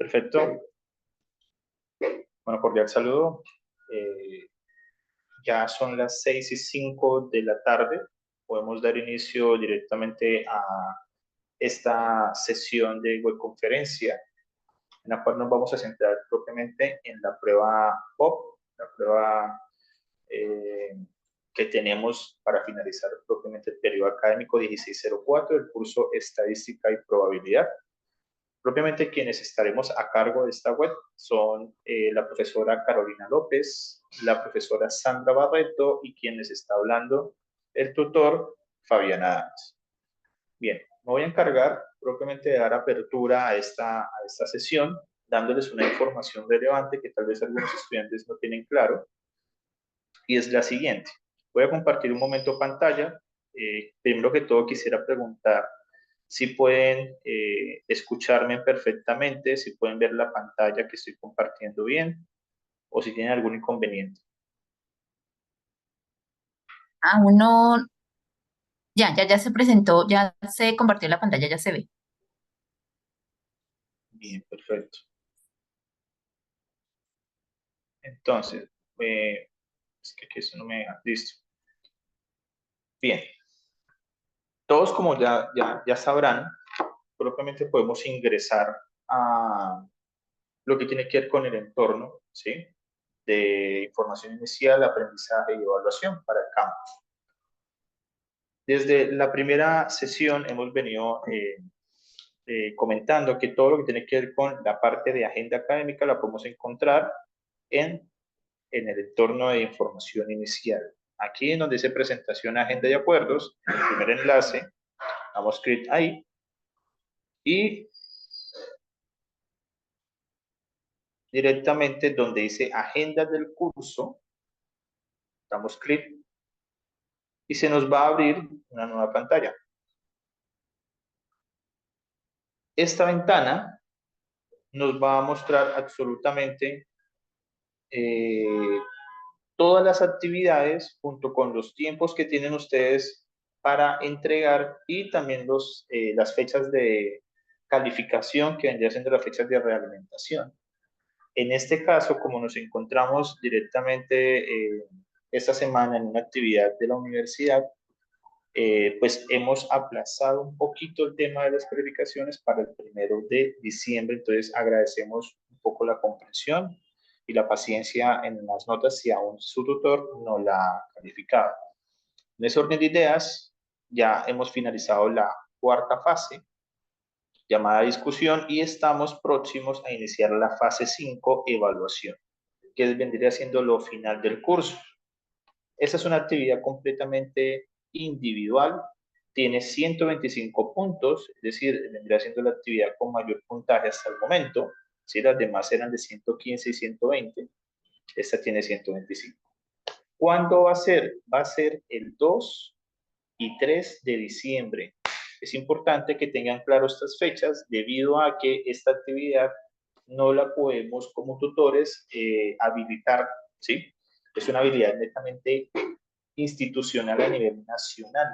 Perfecto. Bueno, cordial saludo. Ya son las 6:05 de la tarde. Podemos dar inicio directamente a esta sesión de webconferencia, en la cual nos vamos a centrar propiamente en la prueba POP, la prueba que tenemos para finalizar propiamente el periodo académico 1604 del curso Estadística y Probabilidad. Propiamente quienes estaremos a cargo de esta web son la profesora Carolina López, la profesora Sandra Barreto y quien les está hablando, el tutor Fabián Adams. Bien, me voy a encargar propiamente de dar apertura a esta sesión, dándoles una información relevante que tal vez algunos estudiantes no tienen claro, y es la siguiente. Voy a compartir un momento pantalla. Primero que todo quisiera preguntar si pueden escucharme perfectamente, si pueden ver la pantalla que estoy compartiendo bien o si tienen algún inconveniente. Aún no, ya se presentó, ya se compartió la pantalla, ya se ve. Bien, perfecto. Entonces, es que eso no me deja. Listo. Bien. Todos como ya sabrán, propiamente podemos ingresar a lo que tiene que ver con el entorno, ¿sí? De información inicial, aprendizaje y evaluación para el campus. Desde la primera sesión hemos venido comentando que todo lo que tiene que ver con la parte de agenda académica la podemos encontrar en el entorno de información inicial. Aquí en donde dice presentación, agenda y acuerdos, en el primer enlace, damos clic ahí y directamente donde dice agenda del curso, damos clic y se nos va a abrir una nueva pantalla. Esta ventana nos va a mostrar absolutamente todas las actividades junto con los tiempos que tienen ustedes para entregar y también las fechas de calificación que vendrían siendo las fechas de realimentación. En este caso, como nos encontramos directamente esta semana en una actividad de la universidad, pues hemos aplazado un poquito el tema de las calificaciones para el 1 de diciembre, entonces agradecemos un poco la comprensión y la paciencia en las notas si aún su tutor no la ha calificado. En ese orden de ideas, ya hemos finalizado la cuarta fase, llamada discusión, y estamos próximos a iniciar la fase 5, evaluación, que vendría siendo lo final del curso. Esta es una actividad completamente individual, tiene 125 puntos, es decir, vendría siendo la actividad con mayor puntaje hasta el momento. ¿Sí? Las demás eran de 115 y 120, esta tiene 125. ¿Cuándo va a ser? Va a ser el 2 y 3 de diciembre. Es importante que tengan claro estas fechas debido a que esta actividad no la podemos como tutores habilitar, ¿sí? Es una habilidad netamente institucional a nivel nacional.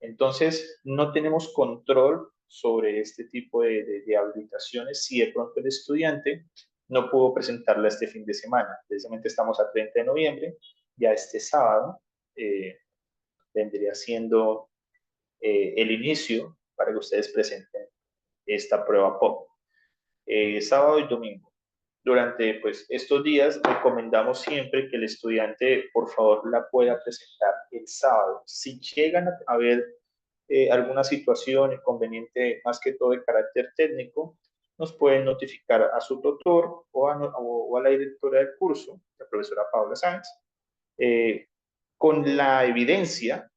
Entonces, no tenemos control sobre este tipo de habilitaciones si de pronto el estudiante no pudo presentarla este fin de semana. Precisamente estamos a 30 de noviembre, ya este sábado vendría siendo el inicio para que ustedes presenten esta prueba POP. Sábado y domingo. Durante pues, estos días recomendamos siempre que el estudiante por favor la pueda presentar el sábado. Si llegan a ver alguna situación inconveniente, más que todo de carácter técnico, nos pueden notificar a su tutor o a la directora del curso, la profesora Paula Sáenz, con la evidencia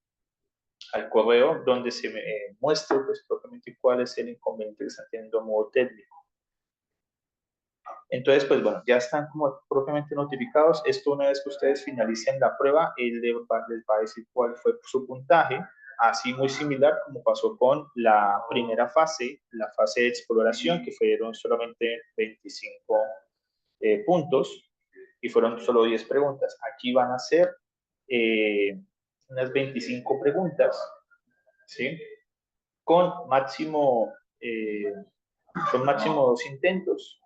al correo donde se me muestre pues, propiamente cuál es el inconveniente que están teniendo a modo técnico. Entonces, pues bueno, ya están como propiamente notificados. Esto una vez que ustedes finalicen la prueba, él les va a decir cuál fue su puntaje, así muy similar como pasó con la primera fase, la fase de exploración, que fueron solamente 25 puntos y fueron solo 10 preguntas. Aquí van a ser unas 25 preguntas, ¿sí? Con máximo Son máximo 2 intentos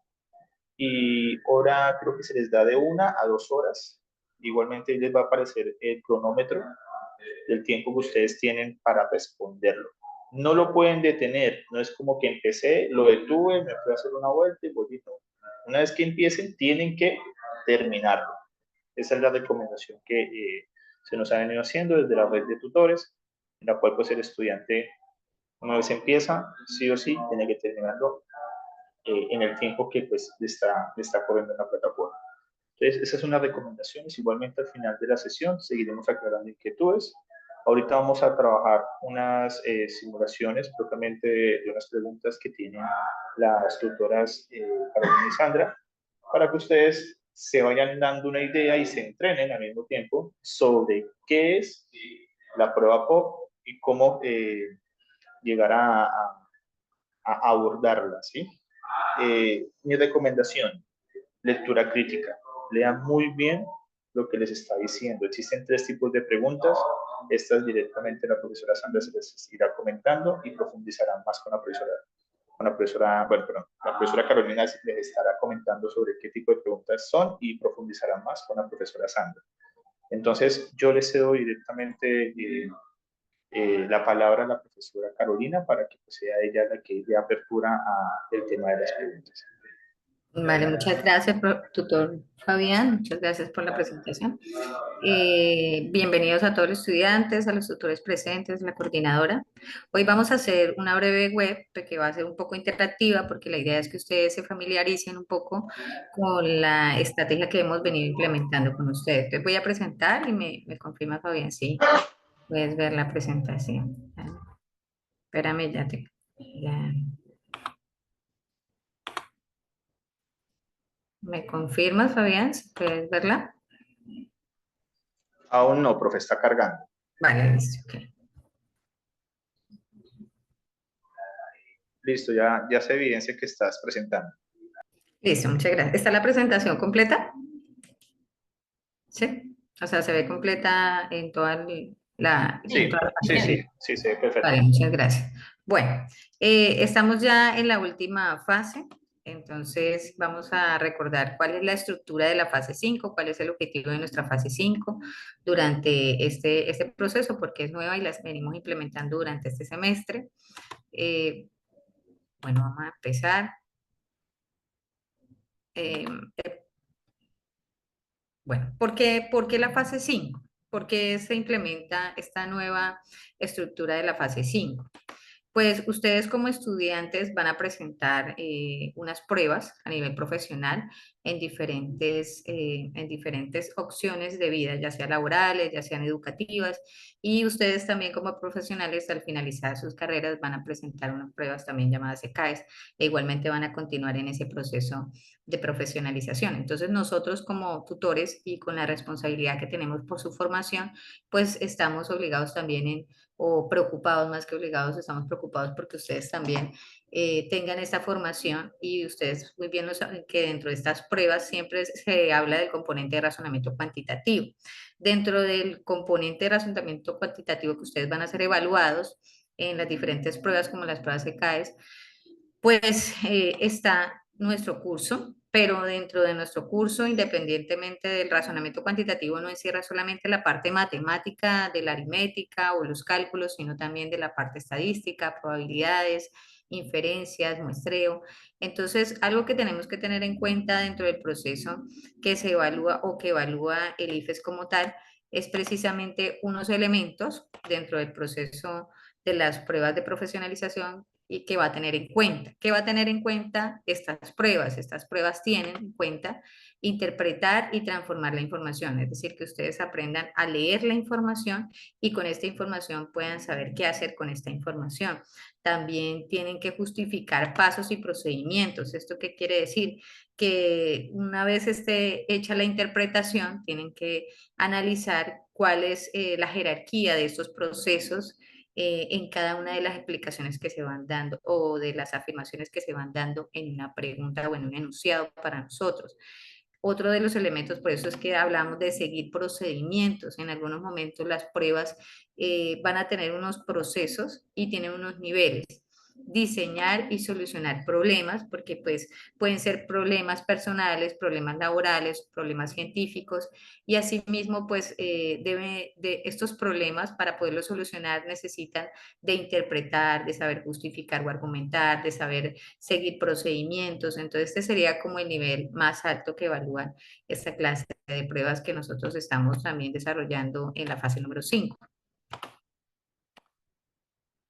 y hora creo que se les da de 1 a 2 horas. Igualmente les va a aparecer el cronómetro del tiempo que ustedes tienen para responderlo. No lo pueden detener, no es como que empecé, lo detuve, me fui a hacer una vuelta y volví. No. Una vez que empiecen, tienen que terminarlo. Esa es la recomendación que se nos ha venido haciendo desde la red de tutores, en la cual pues el estudiante, una vez empieza, sí o sí, tiene que terminarlo en el tiempo que pues le está corriendo en la plataforma. Entonces, esa es una recomendación. Igualmente al final de la sesión seguiremos aclarando inquietudes. Ahorita vamos a trabajar unas simulaciones propiamente de unas preguntas que tienen las tutoras Carolina y Sandra, para que ustedes se vayan dando una idea y se entrenen al mismo tiempo sobre qué es la prueba POP y cómo llegar a abordarla, ¿sí? Mi recomendación, lectura crítica. Lean muy bien lo que les está diciendo. Existen 3 tipos de preguntas. Estas directamente la profesora Sandra se les irá comentando y profundizarán más la profesora Carolina les estará comentando sobre qué tipo de preguntas son y profundizarán más con la profesora Sandra. Entonces, yo les cedo directamente la palabra a la profesora Carolina para que pues, sea ella la que dé apertura al tema de las preguntas. Vale, muchas gracias, tutor Fabián, muchas gracias por la presentación. Bienvenidos a todos los estudiantes, a los tutores presentes, la coordinadora. Hoy vamos a hacer una breve web que va a ser un poco interactiva porque la idea es que ustedes se familiaricen un poco con la estrategia que hemos venido implementando con ustedes. Entonces voy a presentar y me confirma Fabián, sí, puedes ver la presentación. Espérame, ya. ¿Me confirmas, Fabián? ¿Puedes verla? Aún no, profe, está cargando. Vale, listo. Ok. Listo, ya se evidencia que estás presentando. Listo, muchas gracias. ¿Está la presentación completa? Sí. O sea, se ve completa en en Sí, toda la sí, pantalla. sí, sí, se ve perfecto. Vale, muchas gracias. Bueno, estamos ya en la última fase, entonces vamos a recordar cuál es la estructura de la fase 5, cuál es el objetivo de nuestra fase 5 durante este proceso, porque es nueva y las venimos implementando durante este semestre. Bueno, vamos a empezar. Eh, Bueno, por qué la fase 5? ¿Por qué se implementa esta nueva estructura de la fase 5? Pues ustedes como estudiantes van a presentar unas pruebas a nivel profesional en diferentes opciones de vida, ya sean laborales, ya sean educativas, y ustedes también como profesionales al finalizar sus carreras van a presentar unas pruebas también llamadas ECAES e igualmente van a continuar en ese proceso de profesionalización. Entonces nosotros como tutores y con la responsabilidad que tenemos por su formación, pues estamos obligados también o preocupados más que obligados, estamos preocupados porque ustedes también tengan esta formación y ustedes muy bien lo saben que dentro de estas pruebas siempre se habla del componente de razonamiento cuantitativo. Dentro del componente de razonamiento cuantitativo que ustedes van a ser evaluados en las diferentes pruebas como las pruebas ECAES, pues está nuestro curso, pero dentro de nuestro curso, independientemente del razonamiento cuantitativo, no encierra solamente la parte matemática de la aritmética o los cálculos, sino también de la parte estadística, probabilidades, inferencias, muestreo. Entonces, algo que tenemos que tener en cuenta dentro del proceso que se evalúa o que evalúa el IFES como tal, es precisamente unos elementos dentro del proceso de las pruebas de profesionalización y que va a tener en cuenta. ¿Qué va a tener en cuenta estas pruebas? Estas pruebas tienen en cuenta interpretar y transformar la información, es decir, que ustedes aprendan a leer la información y con esta información puedan saber qué hacer con esta información. También tienen que justificar pasos y procedimientos. ¿Esto qué quiere decir? Que una vez esté hecha la interpretación, tienen que analizar cuál es la jerarquía de estos procesos en cada una de las explicaciones que se van dando o de las afirmaciones que se van dando en una pregunta o en un enunciado para nosotros. Otro de los elementos, por eso es que hablamos de seguir procedimientos. En algunos momentos las pruebas van a tener unos procesos y tienen unos niveles. diseñar y solucionar problemas, porque pues pueden ser problemas personales, problemas laborales, problemas científicos, y asimismo pues de estos problemas para poderlos solucionar necesitan de interpretar, de saber justificar o argumentar, de saber seguir procedimientos. Entonces este sería como el nivel más alto que evalúan esta clase de pruebas que nosotros estamos también desarrollando en la fase número 5.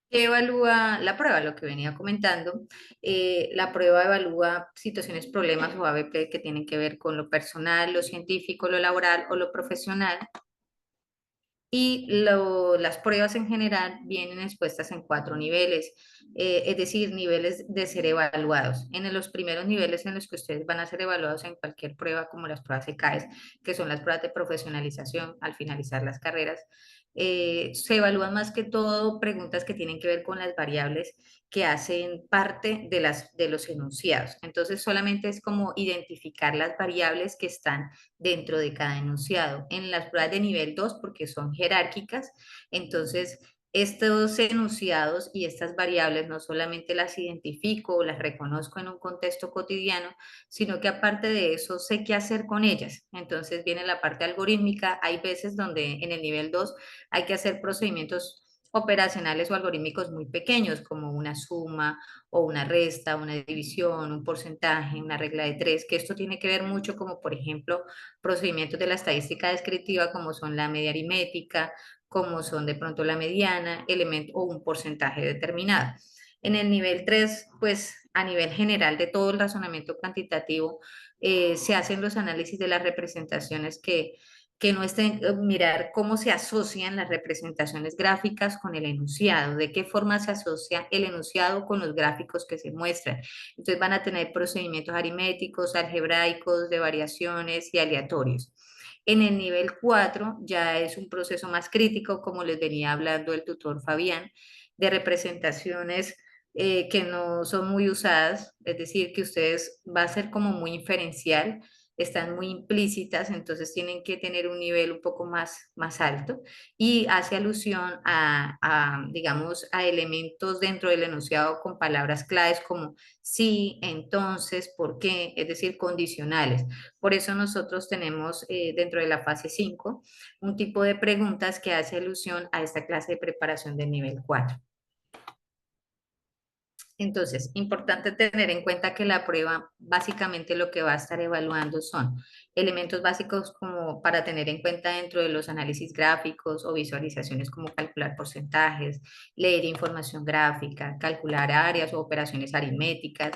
¿Qué evalúa la prueba? Lo que venía comentando. La prueba evalúa situaciones, problemas o ABP que tienen que ver con lo personal, lo científico, lo laboral o lo profesional. Y las pruebas en general vienen expuestas en 4 niveles, es decir, niveles de ser evaluados. En los primeros niveles en los que ustedes van a ser evaluados en cualquier prueba, como las pruebas ECAES, que son las pruebas de profesionalización al finalizar las carreras, se evalúan más que todo preguntas que tienen que ver con las variables que hacen parte de los enunciados. Entonces, solamente es como identificar las variables que están dentro de cada enunciado. En las pruebas de nivel 2 porque son jerárquicas, entonces estos enunciados y estas variables no solamente las identifico o las reconozco en un contexto cotidiano, sino que aparte de eso sé qué hacer con ellas. Entonces viene la parte algorítmica. Hay veces donde en el nivel 2 hay que hacer procedimientos operacionales o algorítmicos muy pequeños, como una suma o una resta, una división, un porcentaje, una regla de tres, que esto tiene que ver mucho como, por ejemplo, procedimientos de la estadística descriptiva, como son la media aritmética, como son de pronto la mediana, elemento o un porcentaje determinado. En el nivel 3 pues a nivel general de todo el razonamiento cuantitativo, se hacen los análisis de las representaciones que no estén, mirar cómo se asocian las representaciones gráficas con el enunciado, de qué forma se asocia el enunciado con los gráficos que se muestran. Entonces van a tener procedimientos aritméticos, algebraicos, de variaciones y aleatorios. En el nivel 4 ya es un proceso más crítico, como les venía hablando el tutor Fabián, de representaciones que no son muy usadas, es decir, que ustedes va a ser como muy inferencial, están muy implícitas, entonces tienen que tener un nivel un poco más alto y hace alusión digamos, a elementos dentro del enunciado con palabras claves como sí, entonces, por qué, es decir, condicionales. Por eso nosotros tenemos dentro de la fase 5 un tipo de preguntas que hace alusión a esta clase de preparación del nivel 4. Entonces, importante tener en cuenta que la prueba básicamente lo que va a estar evaluando son elementos básicos como para tener en cuenta dentro de los análisis gráficos o visualizaciones como calcular porcentajes, leer información gráfica, calcular áreas o operaciones aritméticas.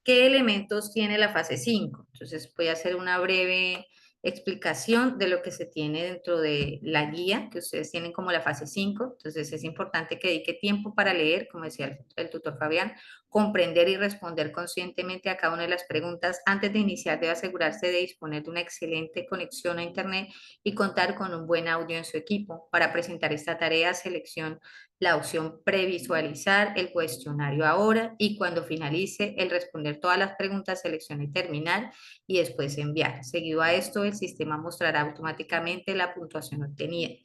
¿Qué elementos tiene la fase 5? Entonces voy a hacer una breve explicación de lo que se tiene dentro de la guía que ustedes tienen como la fase 5. Entonces es importante que dedique tiempo para leer, como decía el tutor Fabián, comprender y responder conscientemente a cada una de las preguntas. Antes de iniciar debe asegurarse de disponer de una excelente conexión a Internet y contar con un buen audio en su equipo. Para presentar esta tarea, seleccione la opción previsualizar el cuestionario ahora y cuando finalice el responder todas las preguntas seleccione terminar y después enviar. Seguido a esto, el sistema mostrará automáticamente la puntuación obtenida.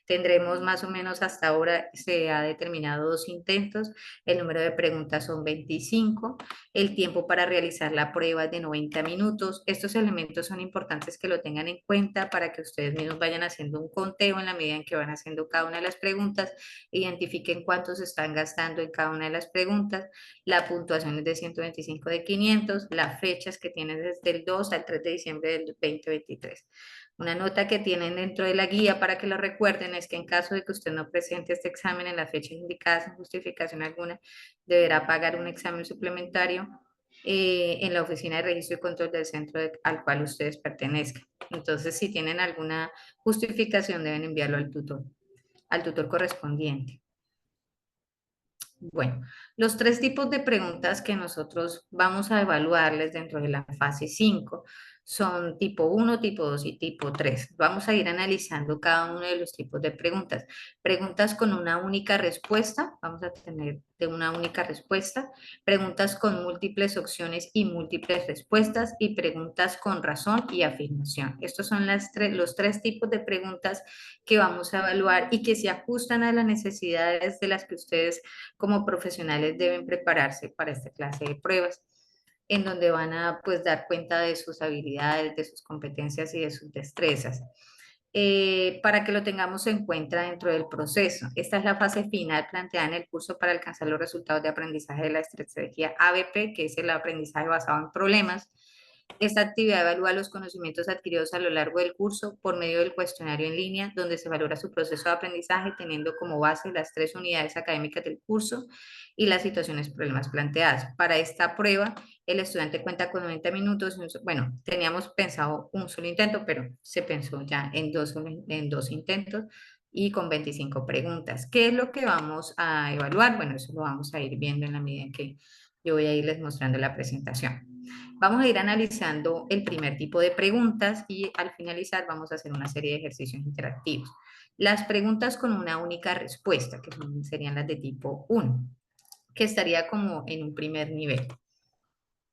Tendremos más o menos hasta ahora, se ha determinado 2 intentos, el número de preguntas son 25, el tiempo para realizar la prueba es de 90 minutos. Estos elementos son importantes que lo tengan en cuenta para que ustedes mismos vayan haciendo un conteo en la medida en que van haciendo cada una de las preguntas, identifiquen cuántos están gastando en cada una de las preguntas. La puntuación es de 125 de 500, las fechas que tienen desde el 2 al 3 de diciembre del 2023. Una nota que tienen dentro de la guía para que lo recuerden es que en caso de que usted no presente este examen en las fechas indicadas sin justificación alguna, deberá pagar un examen suplementario en la oficina de registro y control del centro al cual ustedes pertenezcan. Entonces, si tienen alguna justificación, deben enviarlo al tutor correspondiente. Bueno, los 3 tipos de preguntas que nosotros vamos a evaluarles dentro de la fase 5 Son tipo uno, tipo 2 y tipo 3. Vamos a ir analizando cada uno de los tipos de preguntas. Preguntas con una única respuesta, vamos a tener de una única respuesta, preguntas con múltiples opciones y múltiples respuestas y preguntas con razón y afirmación. Estos son los tres tipos de preguntas que vamos a evaluar y que se ajustan a las necesidades de las que ustedes como profesionales deben prepararse para esta clase de pruebas, en donde van a pues dar cuenta de sus habilidades, de sus competencias y de sus destrezas. Para que lo tengamos en cuenta dentro del proceso. Esta es la fase final planteada en el curso para alcanzar los resultados de aprendizaje de la estrategia ABP, que es el aprendizaje basado en problemas. Esta actividad evalúa los conocimientos adquiridos a lo largo del curso por medio del cuestionario en línea, donde se valora su proceso de aprendizaje teniendo como base las 3 unidades académicas del curso y las situaciones problemas planteadas. Para esta prueba, el estudiante cuenta con 90 minutos. Bueno, teníamos pensado un solo intento, pero se pensó ya en dos intentos y con 25 preguntas. ¿Qué es lo que vamos a evaluar? Bueno, eso lo vamos a ir viendo en la medida en que yo voy a irles mostrando la presentación. Vamos a ir analizando el primer tipo de preguntas y al finalizar vamos a hacer una serie de ejercicios interactivos. Las preguntas con una única respuesta, que serían las de tipo 1, que estaría como en un primer nivel.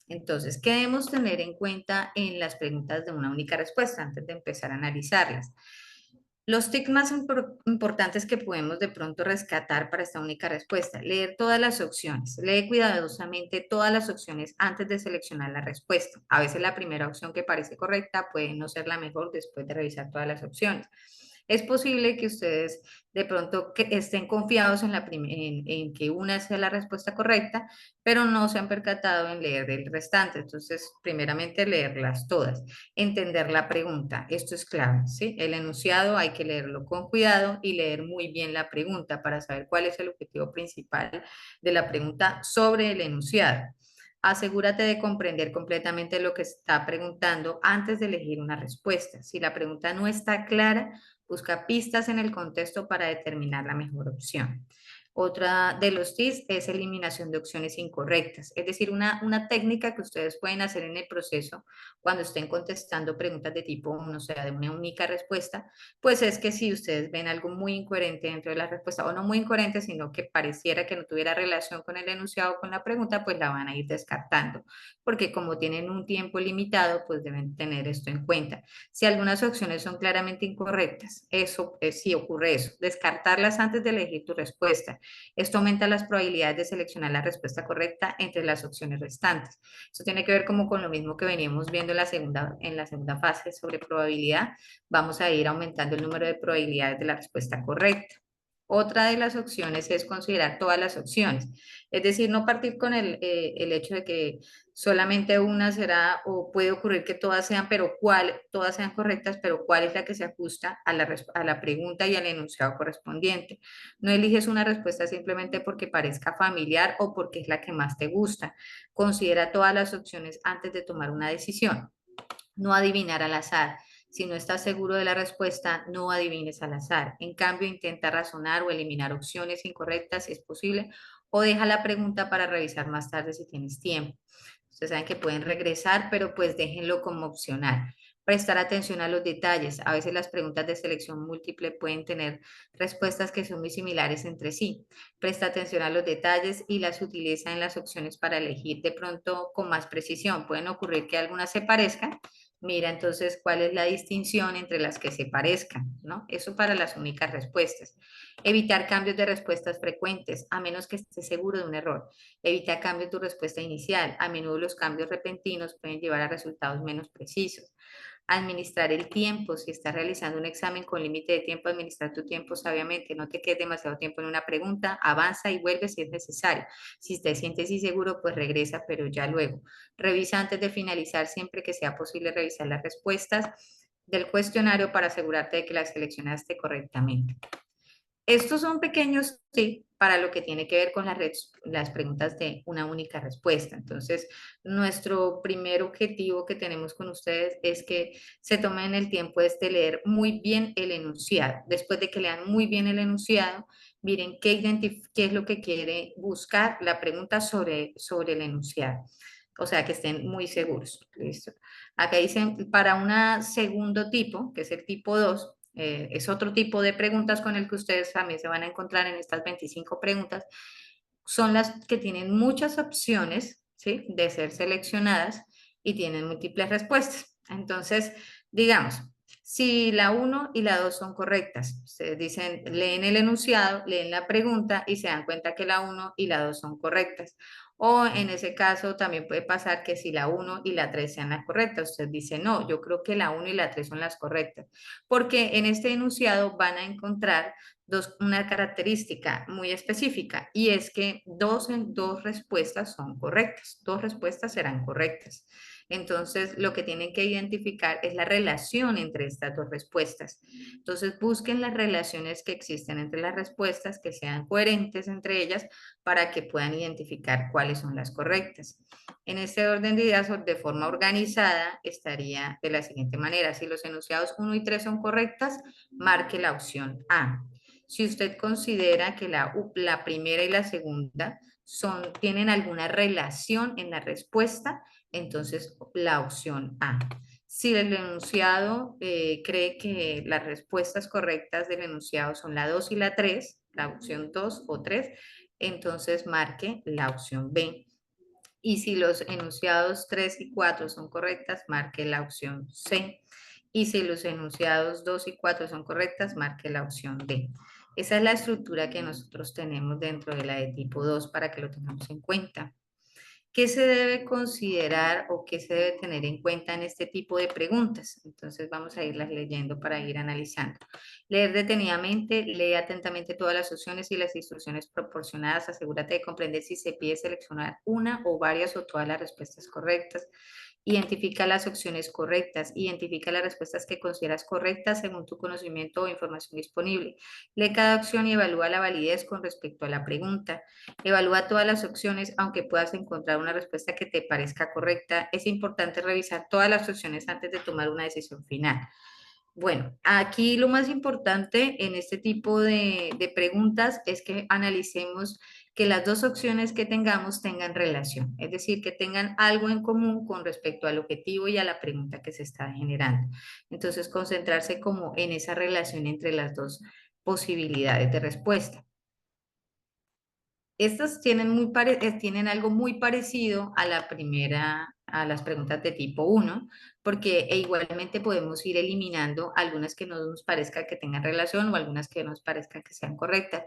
Entonces, ¿qué debemos tener en cuenta en las preguntas de una única respuesta antes de empezar a analizarlas? Los tips más importantes que podemos de pronto rescatar para esta única respuesta: leer todas las opciones, lee cuidadosamente todas las opciones antes de seleccionar la respuesta. A veces la primera opción que parece correcta puede no ser la mejor después de revisar todas las opciones. Es posible que ustedes de pronto estén confiados en que una sea la respuesta correcta, pero no se han percatado en leer el restante. Entonces, primeramente, leerlas todas, entender la pregunta. Esto es clave, ¿sí? El enunciado hay que leerlo con cuidado y leer muy bien la pregunta para saber cuál es el objetivo principal de la pregunta sobre el enunciado. Asegúrate de comprender completamente lo que está preguntando antes de elegir una respuesta. Si la pregunta no está clara, busca pistas en el contexto para determinar la mejor opción. Otra de los tips es eliminación de opciones incorrectas, es decir, una técnica que ustedes pueden hacer en el proceso cuando estén contestando preguntas de tipo 1, o sea, de una única respuesta, pues es que si ustedes ven algo muy incoherente dentro de la respuesta, o no muy incoherente, sino que pareciera que no tuviera relación con el enunciado o con la pregunta, pues la van a ir descartando, porque como tienen un tiempo limitado, pues deben tener esto en cuenta. Si algunas opciones son claramente incorrectas, eso sí ocurre eso, descartarlas antes de elegir tu respuesta. Esto aumenta las probabilidades de seleccionar la respuesta correcta entre las opciones restantes. Esto tiene que ver como con lo mismo que veníamos viendo en la segunda fase sobre probabilidad. Vamos a ir aumentando el número de probabilidades de la respuesta correcta. Otra de las opciones es considerar todas las opciones, es decir, no partir con el hecho de que solamente una será, o puede ocurrir que todas sean, pero todas sean correctas, pero cuál es la que se ajusta a la pregunta y al enunciado correspondiente. No eliges una respuesta simplemente porque parezca familiar o porque es la que más te gusta. Considera todas las opciones antes de tomar una decisión. No adivinar al azar. Si no estás seguro de la respuesta, no adivines al azar. En cambio, intenta razonar o eliminar opciones incorrectas si es posible, o deja la pregunta para revisar más tarde si tienes tiempo. Ustedes saben que pueden regresar, pero pues déjenlo como opcional. Prestar atención a los detalles. A veces las preguntas de selección múltiple pueden tener respuestas que son muy similares entre sí. Presta atención a los detalles y las utiliza en las opciones para elegir de pronto con más precisión. Pueden ocurrir que algunas se parezcan. Mira entonces cuál es la distinción entre las que se parezcan, ¿no? Eso para las únicas respuestas. Evitar cambios de respuestas frecuentes, a menos que estés seguro de un error. Evita cambios de tu respuesta inicial. A menudo los cambios repentinos pueden llevar a resultados menos precisos. Administrar el tiempo. Si estás realizando un examen con límite de tiempo, administrar tu tiempo sabiamente. No te quedes demasiado tiempo en una pregunta. Avanza y vuelve si es necesario. Si te sientes inseguro, pues regresa, pero ya luego. Revisa antes de finalizar, siempre que sea posible, revisar las respuestas del cuestionario para asegurarte de que las seleccionaste correctamente. Estos son pequeños tips para lo que tiene que ver con las preguntas de una única respuesta. Entonces, nuestro primer objetivo que tenemos con ustedes es que se tomen el tiempo de leer muy bien el enunciado. Después de que lean muy bien el enunciado, miren qué es lo que quiere buscar la pregunta sobre el enunciado. O sea, que estén muy seguros. ¿Listo? Acá dicen, para un segundo tipo, que es el tipo 2, es otro tipo de preguntas con el que ustedes también se van a encontrar en estas 25 preguntas. Son las que tienen muchas opciones, ¿sí?, de ser seleccionadas y tienen múltiples respuestas. Entonces, digamos, si la uno y la 2 son correctas, ustedes dicen, leen el enunciado, leen la pregunta y se dan cuenta que la uno y la 2 son correctas. O en ese caso también puede pasar que si la uno y la 3 sean las correctas, usted dice, no, yo creo que la uno y la 3 son las correctas, porque en este enunciado van a encontrar una característica muy específica, y es que dos respuestas son correctas, dos respuestas serán correctas. Entonces, lo que tienen que identificar es la relación entre estas dos respuestas. Entonces, busquen las relaciones que existen entre las respuestas, que sean coherentes entre ellas, para que puedan identificar cuáles son las correctas. En este orden de ideas, de forma organizada, estaría de la siguiente manera: si los enunciados 1 y 3 son correctas, marque la opción A. Si usted considera que la primera y la segunda tienen alguna relación en la respuesta, entonces la opción A. Si el enunciado cree que las respuestas correctas del enunciado son la 2 y la 3, la opción 2 o 3, entonces marque la opción B. Y si los enunciados 3 y 4 son correctas, marque la opción C. Y si los enunciados 2 y 4 son correctas, marque la opción D. Esa es la estructura que nosotros tenemos dentro de la de tipo 2 para que lo tengamos en cuenta. ¿Qué se debe considerar o qué se debe tener en cuenta en este tipo de preguntas? Entonces vamos a irlas leyendo para ir analizando. Leer detenidamente, lee atentamente todas las opciones y las instrucciones proporcionadas. Asegúrate de comprender si se pide seleccionar una o varias o todas las respuestas correctas. Identifica las opciones correctas. Identifica las respuestas que consideras correctas según tu conocimiento o información disponible. Lee cada opción y evalúa la validez con respecto a la pregunta. Evalúa todas las opciones, aunque puedas encontrar una respuesta que te parezca correcta. Es importante revisar todas las opciones antes de tomar una decisión final. Bueno, aquí lo más importante en este tipo de preguntas es que analicemos que las dos opciones que tengamos tengan relación, es decir, que tengan algo en común con respecto al objetivo y a la pregunta que se está generando. Entonces, concentrarse como en esa relación entre las dos posibilidades de respuesta. Estas tienen algo muy parecido a la primera, a las preguntas de tipo 1, porque igualmente podemos ir eliminando algunas que no nos parezca que tengan relación o algunas que nos parezcan que sean correctas.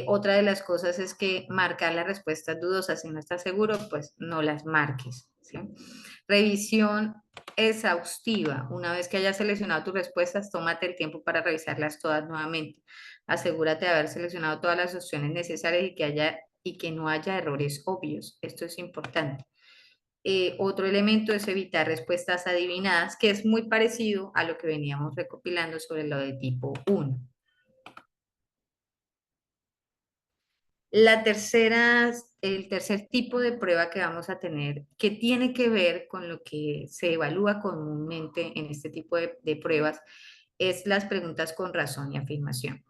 Otra de las cosas es que marcar las respuestas dudosas, si no estás seguro, pues no las marques, ¿sí? Revisión exhaustiva. Una vez que hayas seleccionado tus respuestas, tómate el tiempo para revisarlas todas nuevamente. Asegúrate de haber seleccionado todas las opciones necesarias y que no haya errores obvios. Esto es importante. Otro elemento es evitar respuestas adivinadas, que es muy parecido a lo que veníamos recopilando sobre lo de tipo 1. El tercer tipo de prueba que vamos a tener, que tiene que ver con lo que se evalúa comúnmente en este tipo de pruebas, es las preguntas con razón y afirmación.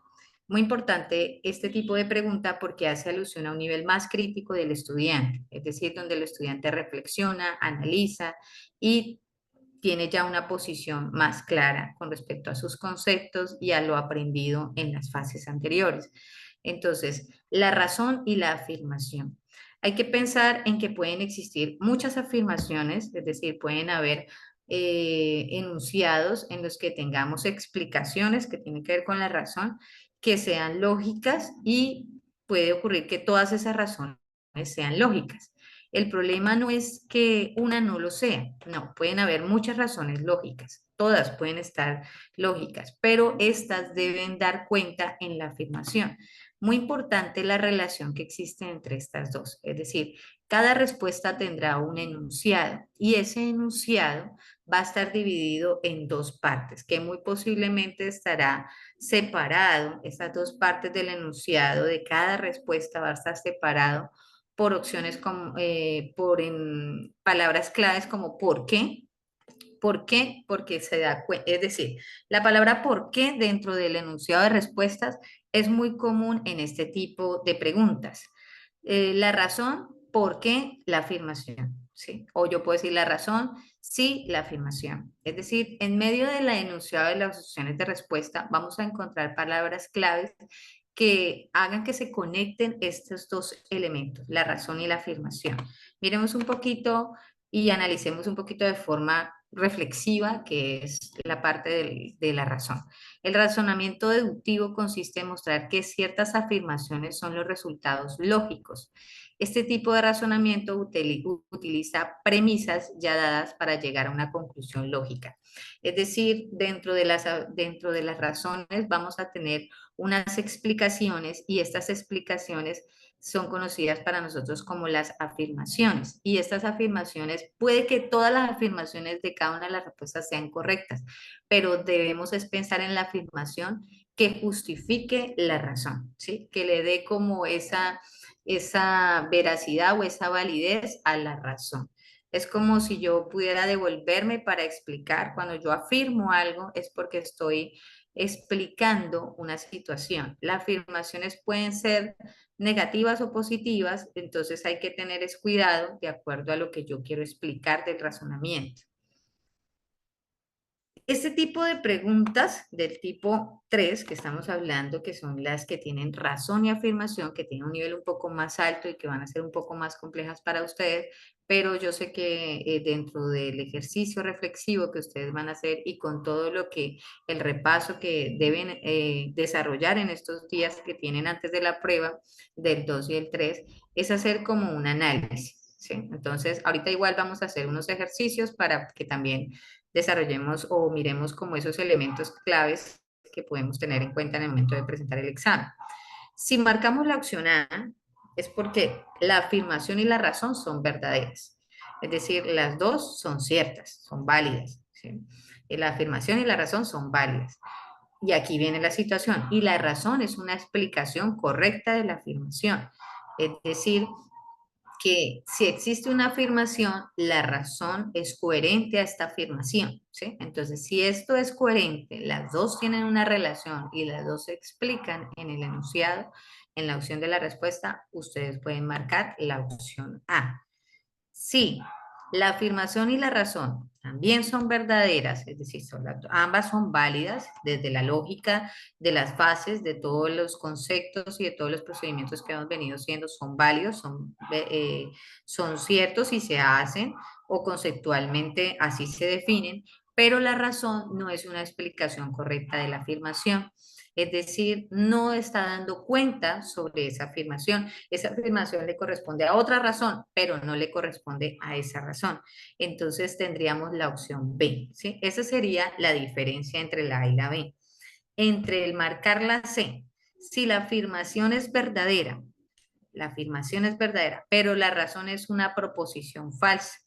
Muy importante este tipo de pregunta porque hace alusión a un nivel más crítico del estudiante, es decir, donde el estudiante reflexiona, analiza y tiene ya una posición más clara con respecto a sus conceptos y a lo aprendido en las fases anteriores. Entonces, la razón y la afirmación. Hay que pensar en que pueden existir muchas afirmaciones, es decir, pueden haber enunciados en los que tengamos explicaciones que tienen que ver con la razón, que sean lógicas, y puede ocurrir que todas esas razones sean lógicas. El problema no es que una no lo sea, no, pueden haber muchas razones lógicas, todas pueden estar lógicas, pero estas deben dar cuenta en la afirmación. Muy importante la relación que existe entre estas dos, es decir, cada respuesta tendrá un enunciado y ese enunciado va a estar dividido en dos partes, que muy posiblemente estará separado. Estas dos partes del enunciado de cada respuesta va a estar separado por opciones como, por palabras claves como ¿por qué? ¿Por qué? Porque se da cuenta, es decir, la palabra ¿por qué? Dentro del enunciado de respuestas es muy común en este tipo de preguntas. La razón, ¿por qué? La afirmación. ¿sí? O yo puedo decir la razón, sí, la afirmación. Es decir, en medio de la enunciado de las opciones de respuesta, vamos a encontrar palabras claves que hagan que se conecten estos dos elementos, la razón y la afirmación. Miremos un poquito y analicemos un poquito de forma reflexiva, que es la parte de la razón. El razonamiento deductivo consiste en mostrar que ciertas afirmaciones son los resultados lógicos. Este tipo de razonamiento utiliza premisas ya dadas para llegar a una conclusión lógica. Es decir, dentro de las razones vamos a tener unas explicaciones y estas explicaciones son conocidas para nosotros como las afirmaciones. Y estas afirmaciones, puede que todas las afirmaciones de cada una de las respuestas sean correctas, pero debemos es pensar en la afirmación que justifique la razón, ¿sí? Que le dé como esa veracidad o esa validez a la razón. Es como si yo pudiera devolverme para explicar, cuando yo afirmo algo es porque estoy explicando una situación. Las afirmaciones pueden ser negativas o positivas, entonces hay que tener cuidado de acuerdo a lo que yo quiero explicar del razonamiento. Este tipo de preguntas del tipo 3 que estamos hablando, que son las que tienen razón y afirmación, que tienen un nivel un poco más alto y que van a ser un poco más complejas para ustedes, pero yo sé que dentro del ejercicio reflexivo que ustedes van a hacer y con todo lo que el repaso que deben desarrollar en estos días que tienen antes de la prueba del 2 y el 3, es hacer como un análisis. ¿Sí? Entonces, ahorita igual vamos a hacer unos ejercicios para que también desarrollemos o miremos como esos elementos claves que podemos tener en cuenta en el momento de presentar el examen. Si marcamos la opción A, es porque la afirmación y la razón son verdaderas. Es decir, las dos son ciertas, son válidas. ¿Sí? La afirmación y la razón son válidas. Y aquí viene la situación. Y la razón es una explicación correcta de la afirmación. Es decir, que si existe una afirmación, la razón es coherente a esta afirmación, ¿sí? Entonces, si esto es coherente, las dos tienen una relación y las dos se explican en el enunciado, en la opción de la respuesta, ustedes pueden marcar la opción A. Sí, la afirmación y la razón también son verdaderas, es decir, ambas son válidas desde la lógica de las fases, de todos los conceptos y de todos los procedimientos que hemos venido siendo, son válidos, son ciertos y se hacen o conceptualmente así se definen, pero la razón no es una explicación correcta de la afirmación. Es decir, no está dando cuenta sobre esa afirmación. Esa afirmación le corresponde a otra razón, pero no le corresponde a esa razón. Entonces tendríamos la opción B, ¿sí? Esa sería la diferencia entre la A y la B. Entre el marcar la C, si la afirmación es verdadera, pero la razón es una proposición falsa.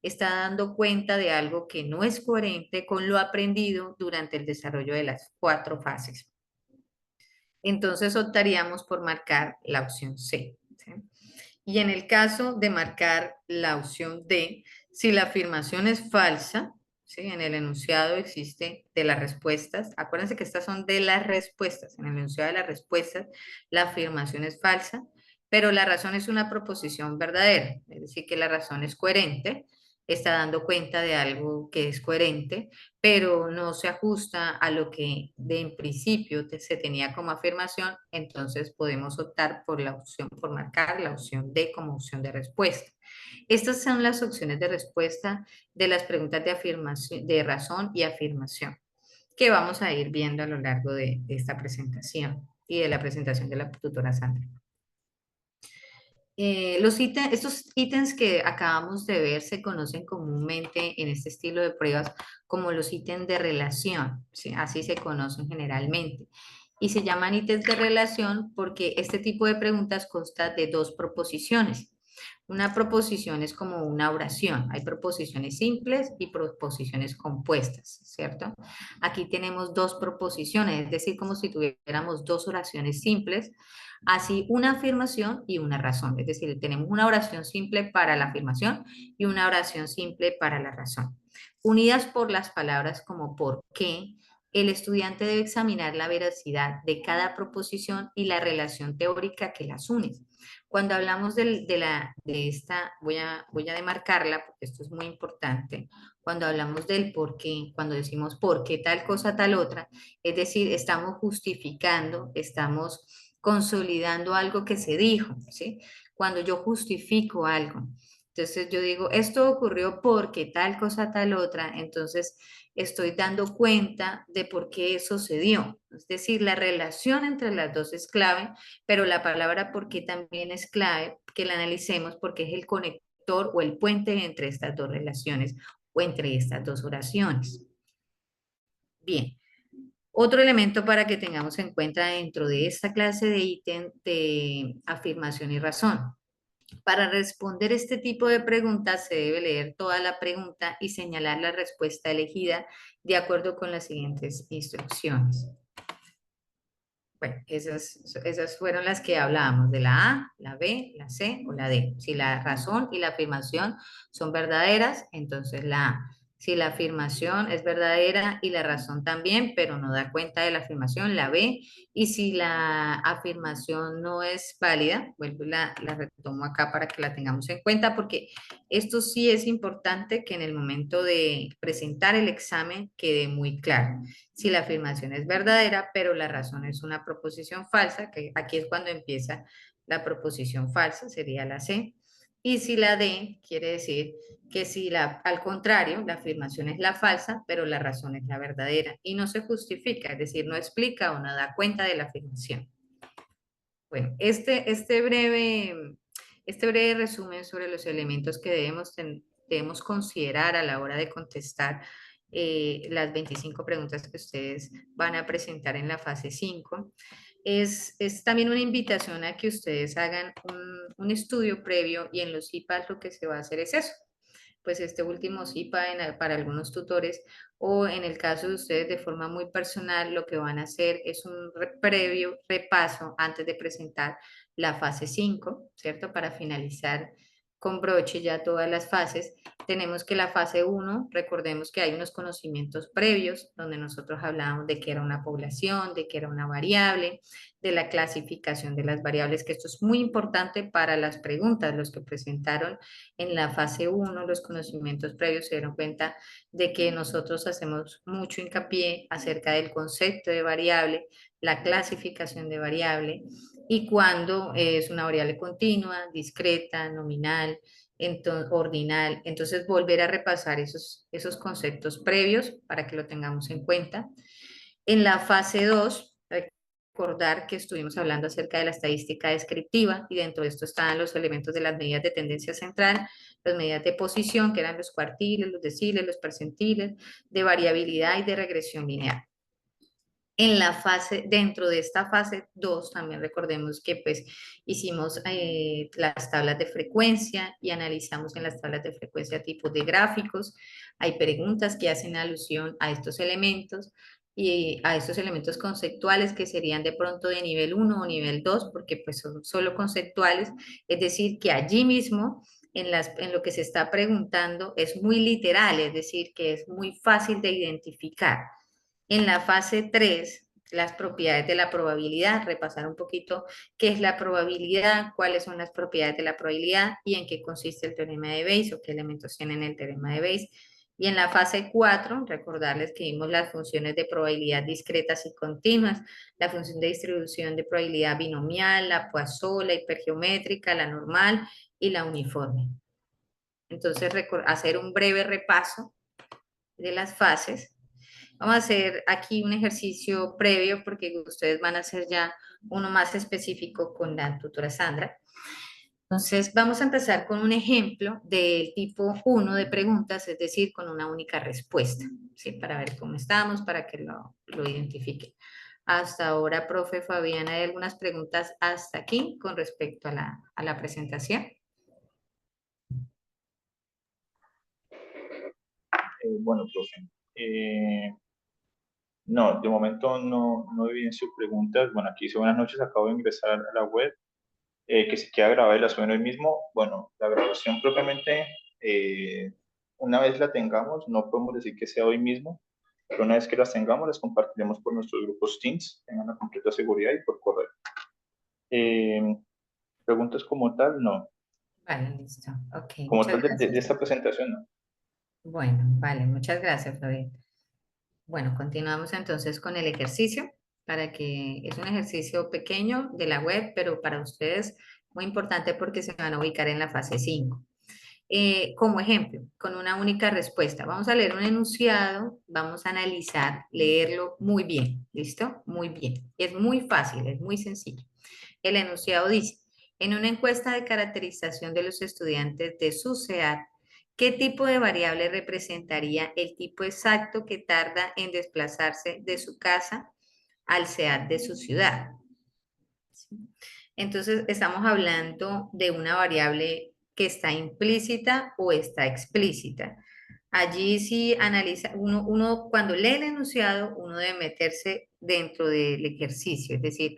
Está dando cuenta de algo que no es coherente con lo aprendido durante el desarrollo de las 4 fases. Entonces optaríamos por marcar la opción C. ¿Sí? Y en el caso de marcar la opción D, si la afirmación es falsa, ¿sí? En el enunciado existe de las respuestas, acuérdense que estas son de las respuestas, en el enunciado de las respuestas la afirmación es falsa, pero la razón es una proposición verdadera, es decir, que la razón es coherente, está dando cuenta de algo que es coherente, pero no se ajusta a lo que en principio se tenía como afirmación, entonces podemos optar por la opción, por marcar la opción D como opción de respuesta. Estas son las opciones de respuesta de las preguntas de afirmación, de razón y afirmación, que vamos a ir viendo a lo largo de esta presentación y de la presentación de la tutora Sandra. Estos ítems que acabamos de ver se conocen comúnmente en este estilo de pruebas como los ítems de relación, ¿sí? Así se conocen generalmente. Y se llaman ítems de relación porque este tipo de preguntas consta de 2 proposiciones. Una proposición es como una oración. Hay proposiciones simples y proposiciones compuestas, ¿cierto? Aquí tenemos 2 proposiciones, es decir, como si tuviéramos 2 oraciones simples, así una afirmación y una razón. Es decir, tenemos una oración simple para la afirmación y una oración simple para la razón. Unidas por las palabras como por qué, el estudiante debe examinar la veracidad de cada proposición y la relación teórica que las une. Cuando hablamos de esta, voy a demarcarla porque esto es muy importante. Cuando hablamos del por qué, cuando decimos por qué tal cosa, tal otra, es decir, estamos justificando, estamos consolidando algo que se dijo, ¿sí? Cuando yo justifico algo. Entonces yo digo, esto ocurrió porque tal cosa, tal otra, entonces estoy dando cuenta de por qué eso se dio. Es decir, la relación entre las dos es clave, pero la palabra por qué también es clave que la analicemos porque es el conector o el puente entre estas dos relaciones o entre estas dos oraciones. Bien, otro elemento para que tengamos en cuenta dentro de esta clase de ítem de afirmación y razón. Para responder este tipo de preguntas se debe leer toda la pregunta y señalar la respuesta elegida de acuerdo con las siguientes instrucciones. Bueno, esas fueron las que hablábamos, de la A, la B, la C o la D. Si la razón y la afirmación son verdaderas, entonces la A. Si la afirmación es verdadera y la razón también, pero no da cuenta de la afirmación, la B. Y si la afirmación no es válida, vuelvo y la retomo acá para que la tengamos en cuenta, porque esto sí es importante que en el momento de presentar el examen quede muy claro si la afirmación es verdadera, pero la razón es una proposición falsa, que aquí es cuando empieza la proposición falsa, sería la C. Y si la D quiere decir que si al contrario, la afirmación es la falsa, pero la razón es la verdadera y no se justifica, es decir, no explica o no da cuenta de la afirmación. Bueno, este breve resumen sobre los elementos que debemos considerar a la hora de contestar las 25 preguntas que ustedes van a presentar en la fase 5. Es también una invitación a que ustedes hagan un estudio previo y en los IPAs lo que se va a hacer es eso. Pues este último SIPA para algunos tutores o en el caso de ustedes de forma muy personal, lo que van a hacer es un previo repaso antes de presentar la fase 5, ¿cierto? Para finalizar con broche ya todas las fases. Tenemos que la fase 1, recordemos que hay unos conocimientos previos donde nosotros hablábamos de qué era una población, de qué era una variable, de la clasificación de las variables, que esto es muy importante para las preguntas, los que presentaron en la fase 1, los conocimientos previos se dieron cuenta de que nosotros hacemos mucho hincapié acerca del concepto de variable, la clasificación de variable y cuando es una variable continua, discreta, nominal, ordinal. Entonces, volver a repasar esos conceptos previos para que lo tengamos en cuenta. En la fase 2, recordar que estuvimos hablando acerca de la estadística descriptiva y dentro de esto están los elementos de las medidas de tendencia central, las medidas de posición, que eran los cuartiles, los deciles, los percentiles, de variabilidad y de regresión lineal. Dentro de esta fase 2, también recordemos que pues hicimos las tablas de frecuencia y analizamos en las tablas de frecuencia tipos de gráficos. Hay preguntas que hacen alusión a estos elementos y a estos elementos conceptuales que serían de pronto de nivel 1 o nivel 2 porque pues son solo conceptuales, es decir, que allí mismo en lo que se está preguntando es muy literal, es decir, que es muy fácil de identificar. En la fase 3, las propiedades de la probabilidad, repasar un poquito qué es la probabilidad, cuáles son las propiedades de la probabilidad y en qué consiste el teorema de Bayes o qué elementos tienen el teorema de Bayes. Y en la fase 4, recordarles que vimos las funciones de probabilidad discretas y continuas, la función de distribución de probabilidad binomial, la Poisson, la hipergeométrica, la normal y la uniforme. Entonces, hacer un breve repaso de las fases. Vamos a hacer aquí un ejercicio previo porque ustedes van a hacer ya uno más específico con la tutora Sandra. Entonces, vamos a empezar con un ejemplo del tipo 1 de preguntas, es decir, con una única respuesta, ¿sí? Para ver cómo estamos, para que lo identifiquen. Hasta ahora, profe Fabián, ¿hay algunas preguntas hasta aquí con respecto a la presentación? Bueno, profe. No, de momento no evidencio preguntas. Bueno, aquí dice buenas noches, acabo de ingresar a la web, que se queda grabada y la suben hoy mismo. Bueno, la grabación propiamente, una vez la tengamos, no podemos decir que sea hoy mismo. Pero una vez que las tengamos, las compartiremos por nuestros grupos Teams, tengan la completa seguridad y por correo. Eh, Preguntas como tal, no. Vale, listo. Ok, Como muchas tal de gracias. esta presentación, no. Bueno, vale, muchas gracias, Fabián. Bueno, continuamos entonces con el ejercicio, para que es un ejercicio pequeño de la web, pero para ustedes muy importante porque se van a ubicar en la fase 5. Como ejemplo, con una única respuesta, vamos a leer un enunciado, vamos a analizar, leerlo muy bien, ¿listo? Muy bien. Es muy fácil, es muy sencillo. El enunciado dice, en una encuesta de caracterización de los estudiantes de su SEAT, ¿qué tipo de variable representaría el tipo exacto que tarda en desplazarse de su casa al SEAT de su ciudad? Entonces, estamos hablando de una variable que está implícita o está explícita. Allí sí analiza, uno cuando lee el enunciado, uno debe meterse dentro del ejercicio, es decir,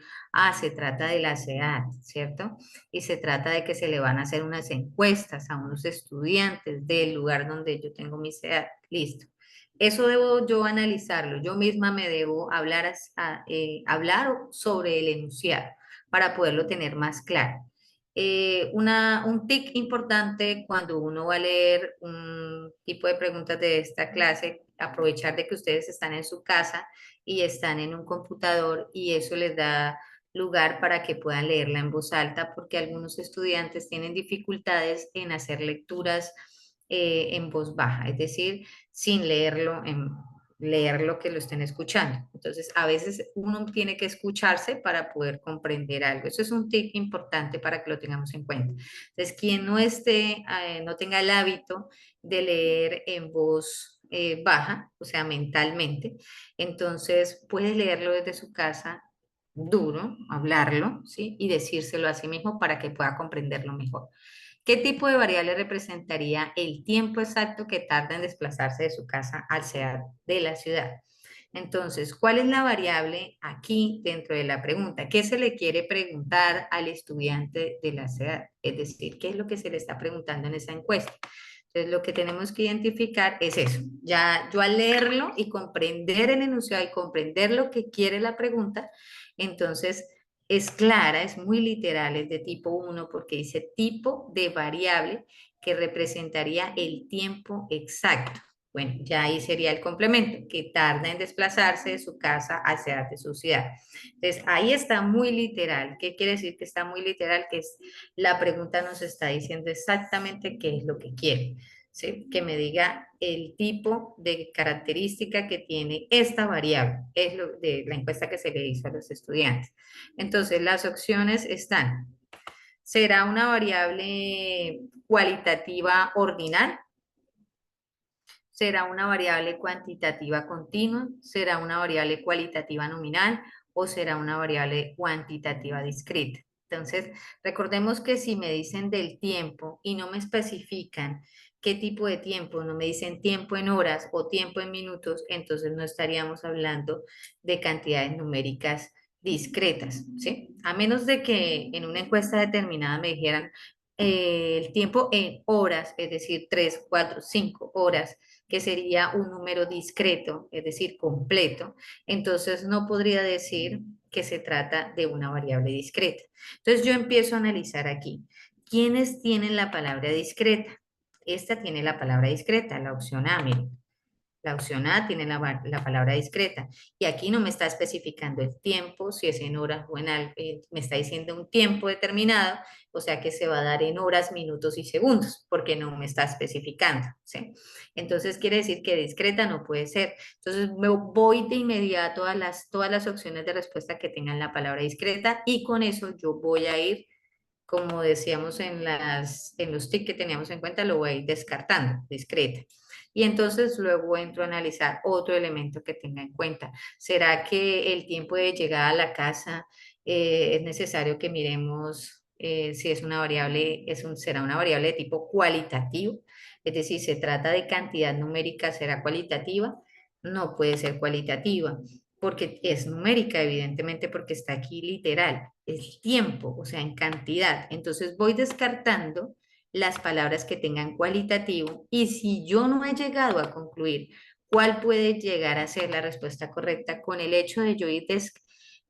se trata de la SEAD, ¿cierto? Y se trata de que se le van a hacer unas encuestas a unos estudiantes del lugar donde yo tengo mi SEAD, listo. Eso debo yo analizarlo, yo misma me debo hablar sobre el enunciado para poderlo tener más claro. Un tic importante cuando uno va a leer un tipo de preguntas de esta clase, aprovechar de que ustedes están en su casa y están en un computador y eso les da lugar para que puedan leerla en voz alta porque algunos estudiantes tienen dificultades en hacer lecturas en voz baja, es decir, sin leer lo que lo estén escuchando. Entonces, a veces uno tiene que escucharse para poder comprender algo. Eso es un tip importante para que lo tengamos en cuenta. Entonces, quien no tenga el hábito de leer en voz baja, o sea, mentalmente, entonces puede leerlo desde su casa duro, hablarlo, ¿sí? Y decírselo a sí mismo para que pueda comprenderlo mejor. ¿Qué tipo de variable representaría el tiempo exacto que tarda en desplazarse de su casa al SEAT de la ciudad? Entonces, ¿cuál es la variable aquí dentro de la pregunta? ¿Qué se le quiere preguntar al estudiante de la SEAT? Es decir, ¿qué es lo que se le está preguntando en esa encuesta? Entonces, lo que tenemos que identificar es eso. Ya yo al leerlo y comprender el enunciado y comprender lo que quiere la pregunta, entonces es clara, es muy literal, es de tipo 1 porque dice tipo de variable que representaría el tiempo exacto. Bueno, ya ahí sería el complemento, que tarda en desplazarse de su casa hacia de su ciudad. Entonces, ahí está muy literal. ¿Qué quiere decir que está muy literal? Que es, la pregunta nos está diciendo exactamente qué es lo que quiere. ¿Sí? Que me diga el tipo de característica que tiene esta variable. Es lo de la encuesta que se le hizo a los estudiantes. Entonces, las opciones están. ¿Será una variable cualitativa ordinal? ¿Será una variable cuantitativa continua? ¿Será una variable cualitativa nominal? ¿O será una variable cuantitativa discreta? Entonces, recordemos que si me dicen del tiempo y no me especifican qué tipo de tiempo, no me dicen tiempo en horas o tiempo en minutos, entonces no estaríamos hablando de cantidades numéricas discretas, ¿sí? A menos de que en una encuesta determinada me dijeran el tiempo en horas, es decir, 3, 4, 5 horas, que sería un número discreto, es decir, completo, entonces no podría decir que se trata de una variable discreta. Entonces yo empiezo a analizar aquí. ¿Quiénes tienen la palabra discreta? Esta tiene la palabra discreta, la opción A, miren. La opción A tiene la palabra discreta y aquí no me está especificando el tiempo, si es en horas o en algo, me está diciendo un tiempo determinado, o sea que se va a dar en horas, minutos y segundos, porque no me está especificando, ¿sí? Entonces quiere decir que discreta no puede ser. Entonces me voy de inmediato a todas las opciones de respuesta que tengan la palabra discreta y con eso yo voy a ir como decíamos en los tics que teníamos en cuenta, lo voy a ir descartando, discreta. Y entonces luego entro a analizar otro elemento que tenga en cuenta. ¿Será que el tiempo de llegada a la casa es necesario que miremos si es una variable, será una variable de tipo cualitativo? Es decir, se trata de cantidad numérica, ¿será cualitativa? No puede ser cualitativa porque es numérica, evidentemente, porque está aquí literal, es tiempo, o sea, en cantidad. Entonces voy descartando las palabras que tengan cualitativo y si yo no he llegado a concluir ¿Cuál puede llegar a ser la respuesta correcta con el hecho de yo ir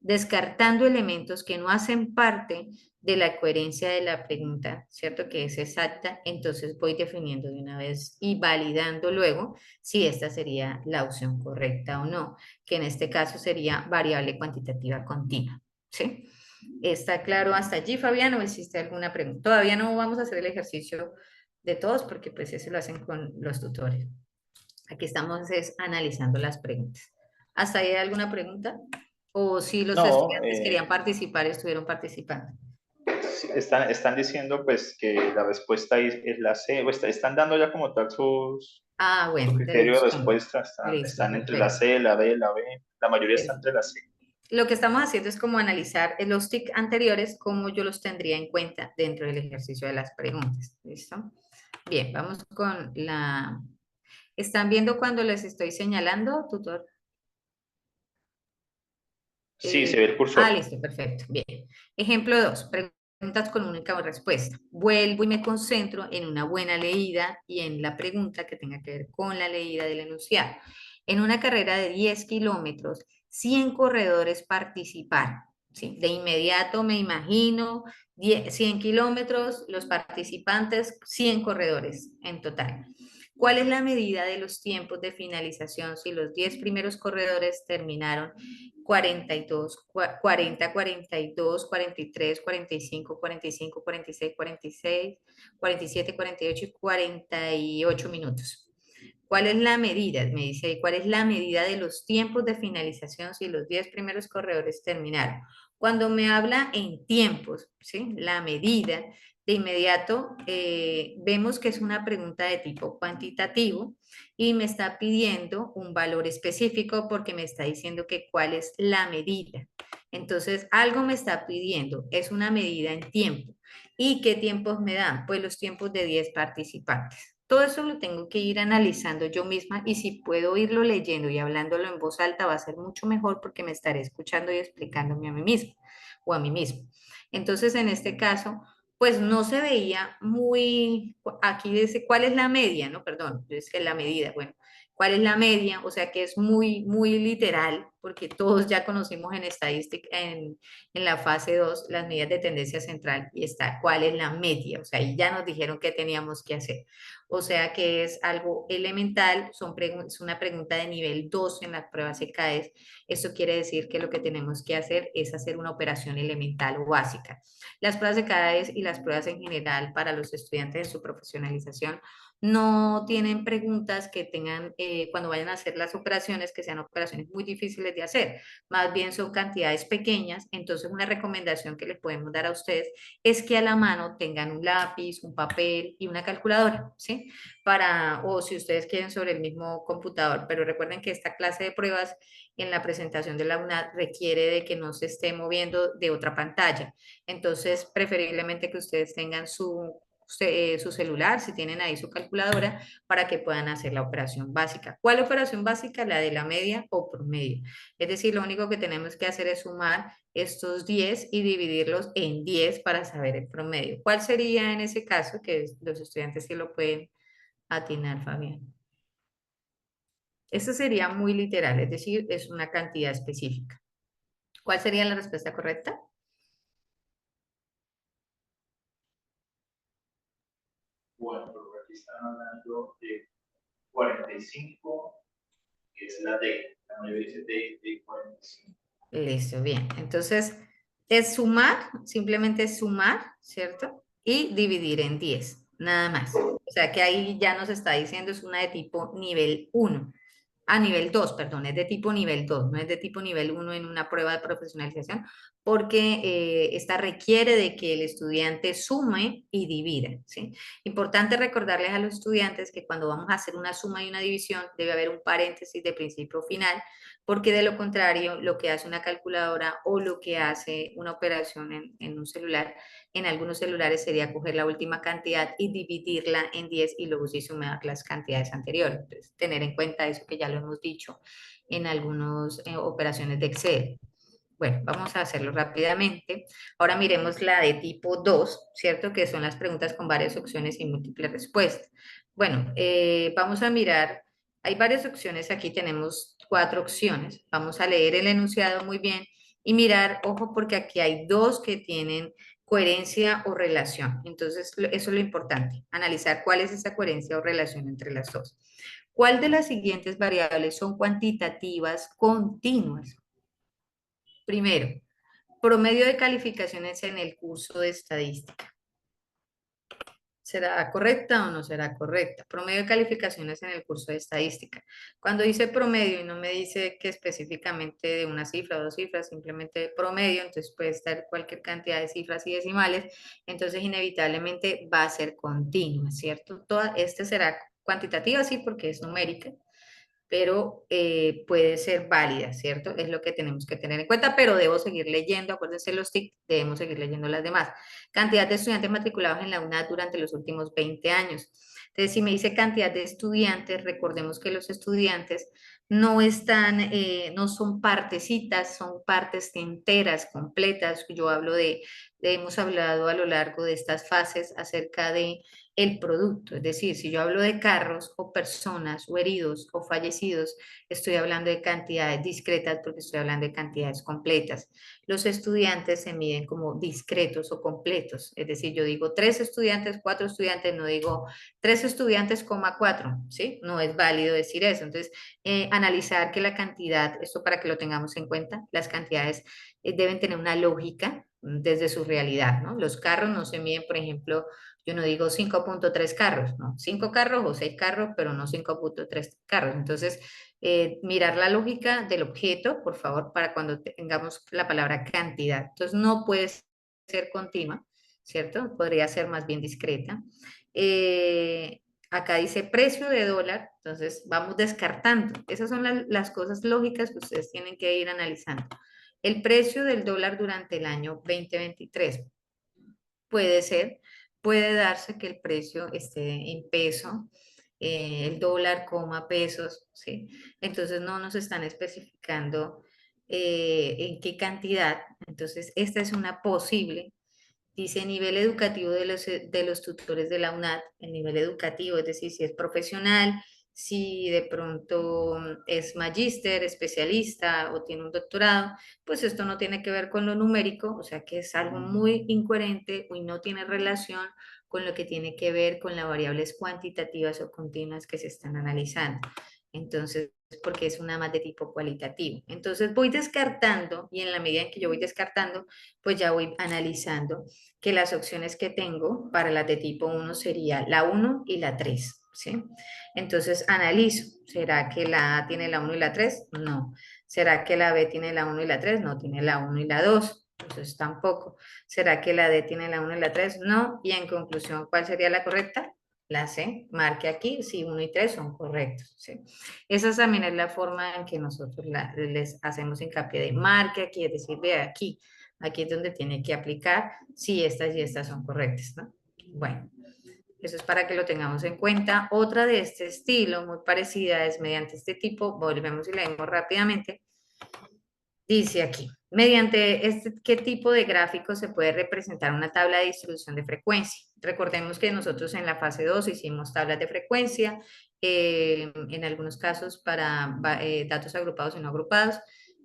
descartando elementos que no hacen parte de la coherencia de la pregunta, ¿cierto? Que es exacta, entonces voy definiendo de una vez y validando luego si esta sería la opción correcta o no, que en este caso sería variable cuantitativa continua, ¿sí? ¿Está claro hasta allí, Fabián, o existe alguna pregunta? Todavía no vamos a hacer el ejercicio de todos porque pues eso lo hacen con los tutores. Aquí estamos es analizando las preguntas. ¿Hasta ahí hay alguna pregunta? ¿O si los No, estudiantes querían participar, estuvieron participando? sí, están diciendo pues que la respuesta es la C, o están dando ya como tal Ah, su bueno, criterio de deducción. respuesta, Listo, están entre la perfecto. C, la D, la B, la mayoría está Perfecto. entre la C. Lo que estamos haciendo es como analizar los TIC anteriores, cómo yo los tendría en cuenta dentro del ejercicio de las preguntas. ¿Listo? Bien, vamos con la... ¿Están viendo cuando les estoy señalando, tutor? Sí, se ve el cursor. Listo, perfecto. Bien. Ejemplo 2. Preguntas con única respuesta. Vuelvo y me concentro en una buena leída y en la pregunta que tenga que ver con la leída del enunciado. En una carrera de 10 kilómetros, 100 corredores participaron. ¿Sí? De inmediato me imagino 100 kilómetros, los participantes, 100 corredores en total. ¿Cuál es la medida de los tiempos de finalización si los 10 primeros corredores terminaron 42, 40, 42, 43, 45, 45, 46, 46, 47, 48 y 48 minutos? ¿Cuál es la medida? Me dice ahí, ¿cuál es la medida de los tiempos de finalización si los 10 primeros corredores terminaron? Cuando me habla en tiempos, ¿sí? La medida, de inmediato vemos que es una pregunta de tipo cuantitativo y me está pidiendo un valor específico porque me está diciendo que cuál es la medida. Entonces, algo me está pidiendo, es una medida en tiempo. ¿Y qué tiempos me dan? Pues los tiempos de 10 participantes. Todo eso lo tengo que ir analizando yo misma y si puedo irlo leyendo y hablándolo en voz alta va a ser mucho mejor porque me estaré escuchando y explicándome a mí misma o a mí mismo. Entonces, en este caso, pues no se veía muy, aquí dice, ¿cuál es la media? No, perdón, es que la medida, bueno, ¿cuál es la media? O sea que es muy, muy literal, porque todos ya conocimos en estadística, en la fase 2 las medidas de tendencia central y está, ¿cuál es la media? O sea, ahí ya nos dijeron qué teníamos que hacer. O sea que es algo elemental, es una pregunta de nivel 2 en las pruebas ECAES. Esto quiere decir que lo que tenemos que hacer es hacer una operación elemental o básica. Las pruebas de CADES y las pruebas en general para los estudiantes en su profesionalización no tienen preguntas que tengan, cuando vayan a hacer las operaciones, que sean operaciones muy difíciles de hacer. Más bien son cantidades pequeñas. Entonces, una recomendación que les podemos dar a ustedes es que a la mano tengan un lápiz, un papel y una calculadora, ¿sí? O si ustedes quieren sobre el mismo computador. Pero recuerden que esta clase de pruebas en la presentación de la UNAD requiere de que no se esté moviendo de otra pantalla. Entonces, preferiblemente que ustedes tengan su celular, si tienen ahí su calculadora, para que puedan hacer la operación básica. ¿Cuál operación básica? La de la media o promedio. Es decir, lo único que tenemos que hacer es sumar estos 10 y dividirlos en 10 para saber el promedio. ¿Cuál sería en ese caso? Que los estudiantes sí lo pueden atinar, Fabián. Esto sería muy literal, es decir, es una cantidad específica. ¿Cuál sería la respuesta correcta? Bueno, pero aquí están hablando de 45, que es la D. La mayoría dice D 45. Listo, bien. Entonces, es sumar, simplemente es sumar, ¿cierto? Y dividir en 10 nada más. O sea que ahí ya nos está diciendo es una de tipo nivel 1. Nivel 2 perdón, es de tipo nivel 2 no es de tipo nivel 1 en una prueba de profesionalización, porque esta requiere de que el estudiante sume y divida, ¿sí? Importante recordarles a los estudiantes que cuando vamos a hacer una suma y una división debe haber un paréntesis de principio final, porque de lo contrario, lo que hace una calculadora o lo que hace una operación en un celular, en algunos celulares sería coger la última cantidad y dividirla en 10 y luego sí sumar las cantidades anteriores. Entonces, tener en cuenta eso que ya lo hemos dicho en algunas operaciones de Excel. Bueno, vamos a hacerlo rápidamente. Ahora miremos la de tipo 2, ¿cierto? Que son las preguntas con varias opciones y múltiples respuestas. Bueno, vamos a mirar Hay varias opciones, aquí tenemos 4 opciones. Vamos a leer el enunciado muy bien y mirar, ojo, porque aquí hay dos que tienen coherencia o relación. Entonces, eso es lo importante, analizar cuál es esa coherencia o relación entre las dos. ¿Cuál de las siguientes variables son cuantitativas continuas? Primero, promedio de calificaciones en el curso de estadística. ¿Será correcta o no será correcta? Promedio de calificaciones en el curso de estadística. Cuando dice promedio y no me dice que específicamente de una cifra o dos cifras, simplemente promedio, entonces puede estar cualquier cantidad de cifras y decimales, entonces inevitablemente va a ser continua, ¿cierto? Este será cuantitativa, sí, porque es numérica, pero puede ser válida, ¿cierto? Es lo que tenemos que tener en cuenta, pero debo seguir leyendo, acuérdense los TIC, debemos seguir leyendo las demás. Cantidad de estudiantes matriculados en la UNAD durante los últimos 20 años. Entonces, si me dice cantidad de estudiantes, recordemos que los estudiantes no están, no son partecitas, son partes enteras, completas. Yo hablo hemos hablado a lo largo de estas fases acerca de el producto. Es decir, si yo hablo de carros o personas o heridos o fallecidos, estoy hablando de cantidades discretas porque estoy hablando de cantidades completas. Los estudiantes se miden como discretos o completos. Es decir, yo digo 3 estudiantes, 4 estudiantes, no digo 3 estudiantes, 4, ¿sí? No es válido decir eso. Entonces, analizar que la cantidad, esto para que lo tengamos en cuenta, las cantidades deben tener una lógica desde su realidad, ¿no? Los carros no se miden, por ejemplo, yo no digo 5.3 carros, ¿no? 5 carros o 6 carros, pero no 5.3 carros. Entonces, mirar la lógica del objeto, por favor, para cuando tengamos la palabra cantidad. Entonces, no puede ser continua, ¿cierto? Podría ser más bien discreta. Acá dice precio de dólar, entonces vamos descartando. Esas son las cosas lógicas que ustedes tienen que ir analizando. El precio del dólar durante el año 2023 puede ser, puede darse que el precio esté en peso, el dólar coma pesos, ¿sí? Entonces no nos están especificando en qué cantidad. Entonces, esta es una posible. Dice nivel educativo de los tutores de la UNAD, el nivel educativo, es decir, si es profesional, si de pronto es magíster, especialista o tiene un doctorado, pues esto no tiene que ver con lo numérico, o sea que es algo muy incoherente y no tiene relación con lo que tiene que ver con las variables cuantitativas o continuas que se están analizando. Entonces, porque es una más de tipo cualitativo. Entonces voy descartando y en la medida en que yo voy descartando, pues ya voy analizando que las opciones que tengo para las de tipo 1 sería la 1 y la 3, ¿sí? Entonces analizo, ¿será que la A tiene la 1 y la 3? No. ¿Será que la B tiene la 1 y la 3? No, tiene la 1 y la 2. Entonces tampoco. ¿Será que la D tiene la 1 y la 3? No. Y en conclusión, ¿cuál sería la correcta? La C. Marque aquí si 1 y 3 son correctos, ¿sí? Esa también es la forma en que nosotros les hacemos hincapié de marque aquí, es decir, de aquí. Aquí es donde tiene que aplicar si estas y estas son correctas, ¿no? Bueno, eso es para que lo tengamos en cuenta. Otra de este estilo, muy parecida, es mediante este tipo, volvemos y leemos rápidamente. Dice aquí, mediante qué tipo de gráfico se puede representar una tabla de distribución de frecuencia. Recordemos que nosotros en la fase 2 hicimos tablas de frecuencia, en algunos casos para datos agrupados y no agrupados,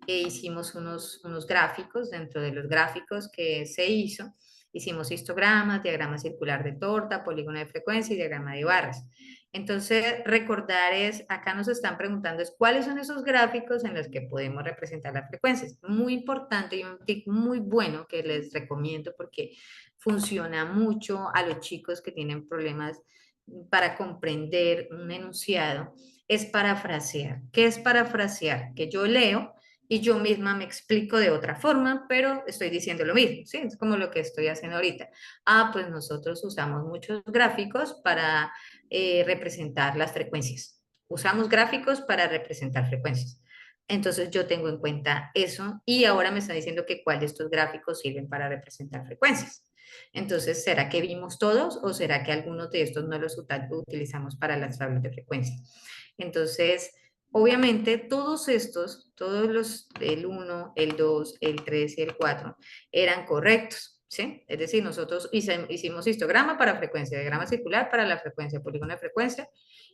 hicimos unos gráficos, dentro de los gráficos que se hizo, hicimos histogramas, diagrama circular de torta, polígono de frecuencia y diagrama de barras. Entonces, recordar es, acá nos están preguntando es cuáles son esos gráficos en los que podemos representar las frecuencias. Muy importante y un tip muy bueno que les recomiendo porque funciona mucho a los chicos que tienen problemas para comprender un enunciado, es parafrasear. ¿Qué es parafrasear? Que yo leo y yo misma me explico de otra forma, pero estoy diciendo lo mismo, ¿sí? Es como lo que estoy haciendo ahorita. Ah, pues nosotros usamos muchos gráficos para representar las frecuencias. Usamos gráficos para representar frecuencias. Entonces yo tengo en cuenta eso y ahora me está diciendo que cuál de estos gráficos sirven para representar frecuencias. Entonces, ¿será que vimos todos o será que algunos de estos no los utilizamos para las tablas de frecuencia? Entonces, obviamente todos estos, todos los, el 1, el 2, el 3 y el 4 eran correctos. ¿sí? Es decir, nosotros hicimos histograma para frecuencia, diagrama circular para la frecuencia, polígono de frecuencia,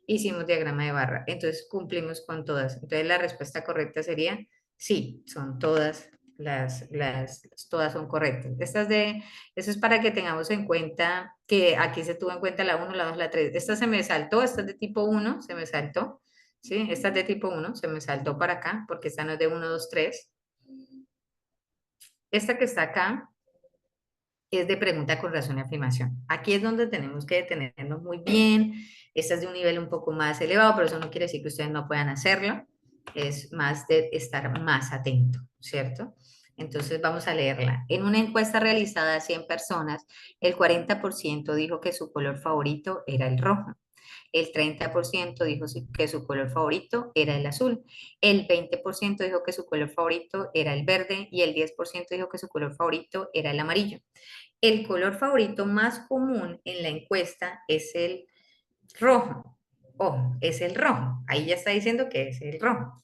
hicimos diagrama de barra. Entonces cumplimos con todas. Entonces la respuesta correcta sería sí, son todas todas son correctas. Eso es para que tengamos en cuenta que aquí se tuvo en cuenta la 1, la 2, la 3. Esta se me saltó, esta es de tipo 1, se me saltó. ¿Sí? Esta es de tipo 1, se me saltó para acá, porque esta no es de 1, 2, 3. Esta que está acá es de pregunta con razón y afirmación. Aquí es donde tenemos que detenernos muy bien. Esta es de un nivel un poco más elevado, pero eso no quiere decir que ustedes no puedan hacerlo. Es más de estar más atento, ¿cierto? Entonces vamos a leerla. En una encuesta realizada a 100 personas, el 40% dijo que su color favorito era el rojo. El 30% dijo que su color favorito era el azul. El 20% dijo que su color favorito era el verde y el 10% dijo que su color favorito era el amarillo. El color favorito más común en la encuesta es el rojo. Ojo, es el rojo. Ahí ya está diciendo que es el rojo,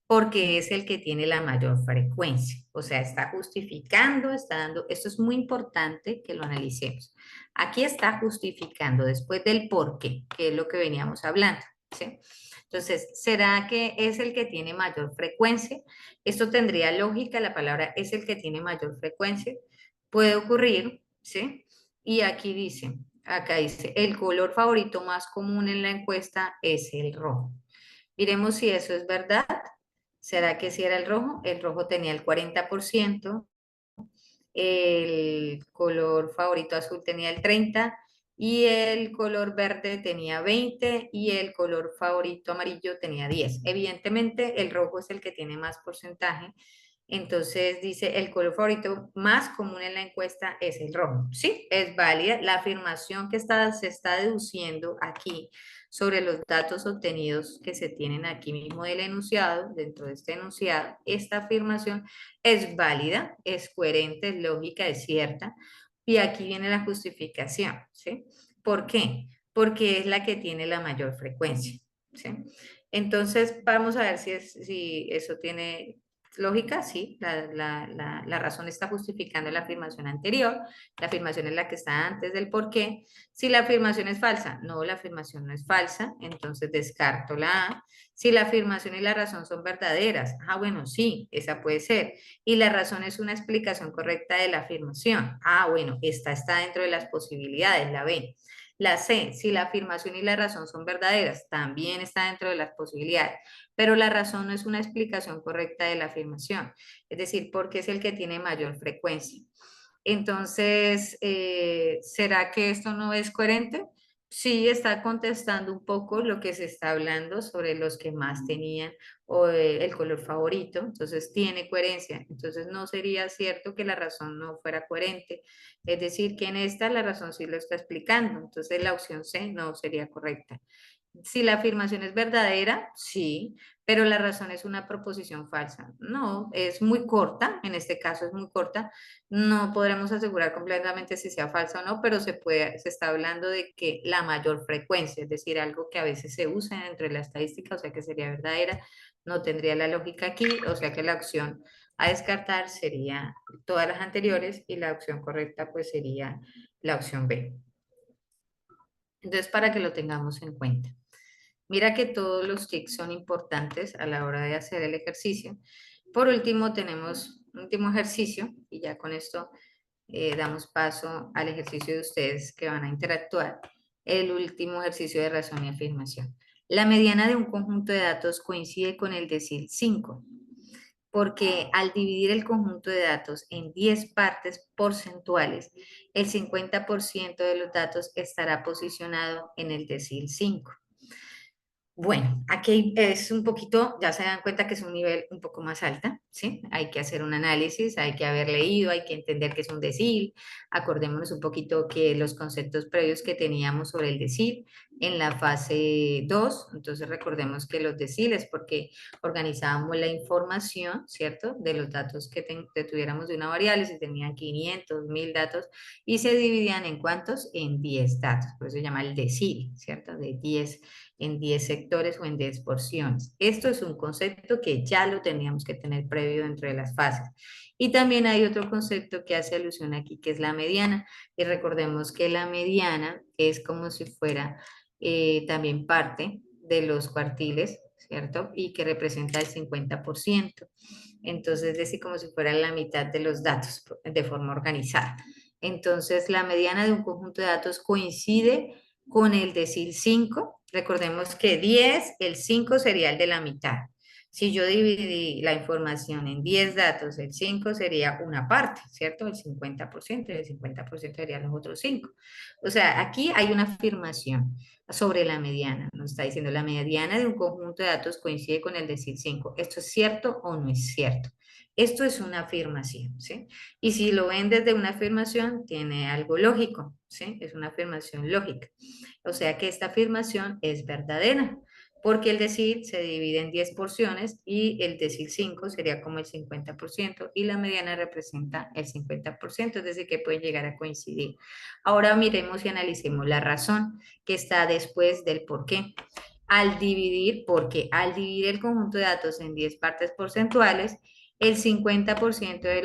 porque es el que tiene la mayor frecuencia. O sea, está justificando, está dando, esto es muy importante que lo analicemos. Aquí está justificando después del por qué, que es lo que veníamos hablando, ¿sí? Entonces, ¿será que es el que tiene mayor frecuencia? Esto tendría lógica, la palabra es el que tiene mayor frecuencia. Puede ocurrir, ¿sí? Y aquí dice, acá dice, el color favorito más común en la encuesta es el rojo. Miremos si eso es verdad. ¿Será que si era el rojo? El rojo tenía el 40%, el color favorito azul tenía el 30% y el color verde tenía 20% y el color favorito amarillo tenía 10%. Evidentemente el rojo es el que tiene más porcentaje. Entonces dice, el color favorito más común en la encuesta es el rojo. Sí, es válida. La afirmación que se está deduciendo aquí sobre los datos obtenidos que se tienen aquí mismo del enunciado, dentro de este enunciado, esta afirmación es válida, es coherente, es lógica, es cierta. Y aquí viene la justificación, ¿sí? ¿Por qué? Porque es la que tiene la mayor frecuencia, ¿sí? Entonces, vamos a ver si eso tiene lógica, sí, la razón está justificando la afirmación anterior, la afirmación es la que está antes del por qué. Si la afirmación es falsa, no, la afirmación no es falsa, entonces descarto la A. Si la afirmación y la razón son verdaderas, bueno, sí, esa puede ser. Y la razón es una explicación correcta de la afirmación. Bueno, esta está dentro de las posibilidades, la B. La C, si la afirmación y la razón son verdaderas, también está dentro de las posibilidades, pero la razón no es una explicación correcta de la afirmación, es decir, porque es el que tiene mayor frecuencia. Entonces, ¿será que esto no es coherente? Sí, está contestando un poco lo que se está hablando sobre los que más tenían el color favorito, entonces tiene coherencia, entonces no sería cierto que la razón no fuera coherente, es decir, que en esta la razón sí lo está explicando, entonces la opción C no sería correcta. Si la afirmación es verdadera, sí, pero la razón es una proposición falsa. No, es muy corta, en este caso es muy corta, no podremos asegurar completamente si sea falsa o no, pero se está hablando de que la mayor frecuencia, es decir, algo que a veces se usa dentro de la estadística, o sea que sería verdadera, no tendría la lógica aquí, o sea que la opción a descartar sería todas las anteriores y la opción correcta pues sería la opción B. Entonces, para que lo tengamos en cuenta. Mira que todos los tics son importantes a la hora de hacer el ejercicio. Por último, tenemos un último ejercicio y ya con esto damos paso al ejercicio de ustedes que van a interactuar. El último ejercicio de razón y afirmación. La mediana de un conjunto de datos coincide con el decil 5, porque al dividir el conjunto de datos en 10 partes porcentuales, el 50% de los datos estará posicionado en el decil 5. Bueno, aquí es un poquito, ya se dan cuenta que es un nivel un poco más alta, ¿sí? Hay que hacer un análisis, hay que haber leído, hay que entender que es un decil. Acordémonos un poquito que los conceptos previos que teníamos sobre el decil en la fase 2, entonces recordemos que los deciles, porque organizábamos la información, ¿cierto? De los datos que tuviéramos de una variable, si tenían 500, 1000 datos, y se dividían en ¿cuántos? En 10 datos, por eso se llama el decil, ¿cierto? De 10 en 10 sectores o en 10 porciones. Esto es un concepto que ya lo teníamos que tener previo dentro de las fases. Y también hay otro concepto que hace alusión aquí, que es la mediana. Y recordemos que la mediana es como si fuera también parte de los cuartiles, ¿cierto? Y que representa el 50%. Entonces, es decir, como si fuera la mitad de los datos de forma organizada. Entonces, la mediana de un conjunto de datos coincide con el decil 5. Recordemos que 10, el 5 sería el de la mitad. Si yo dividí la información en 10 datos, el 5 sería una parte, ¿cierto? El 50%, y el 50% serían los otros 5. O sea, aquí hay una afirmación sobre la mediana. Nos está diciendo la mediana de un conjunto de datos coincide con el decil 5. ¿Esto es cierto o no es cierto? Esto es una afirmación, ¿sí? Y si lo ven desde una afirmación, tiene algo lógico, ¿sí? Es una afirmación lógica. O sea que esta afirmación es verdadera, porque el decil se divide en 10 porciones y el decil 5 sería como el 50% y la mediana representa el 50%, es decir, que pueden llegar a coincidir. Ahora miremos y analicemos la razón que está después del por qué. Al dividir, porque al dividir el conjunto de datos en 10 partes porcentuales, el 50% de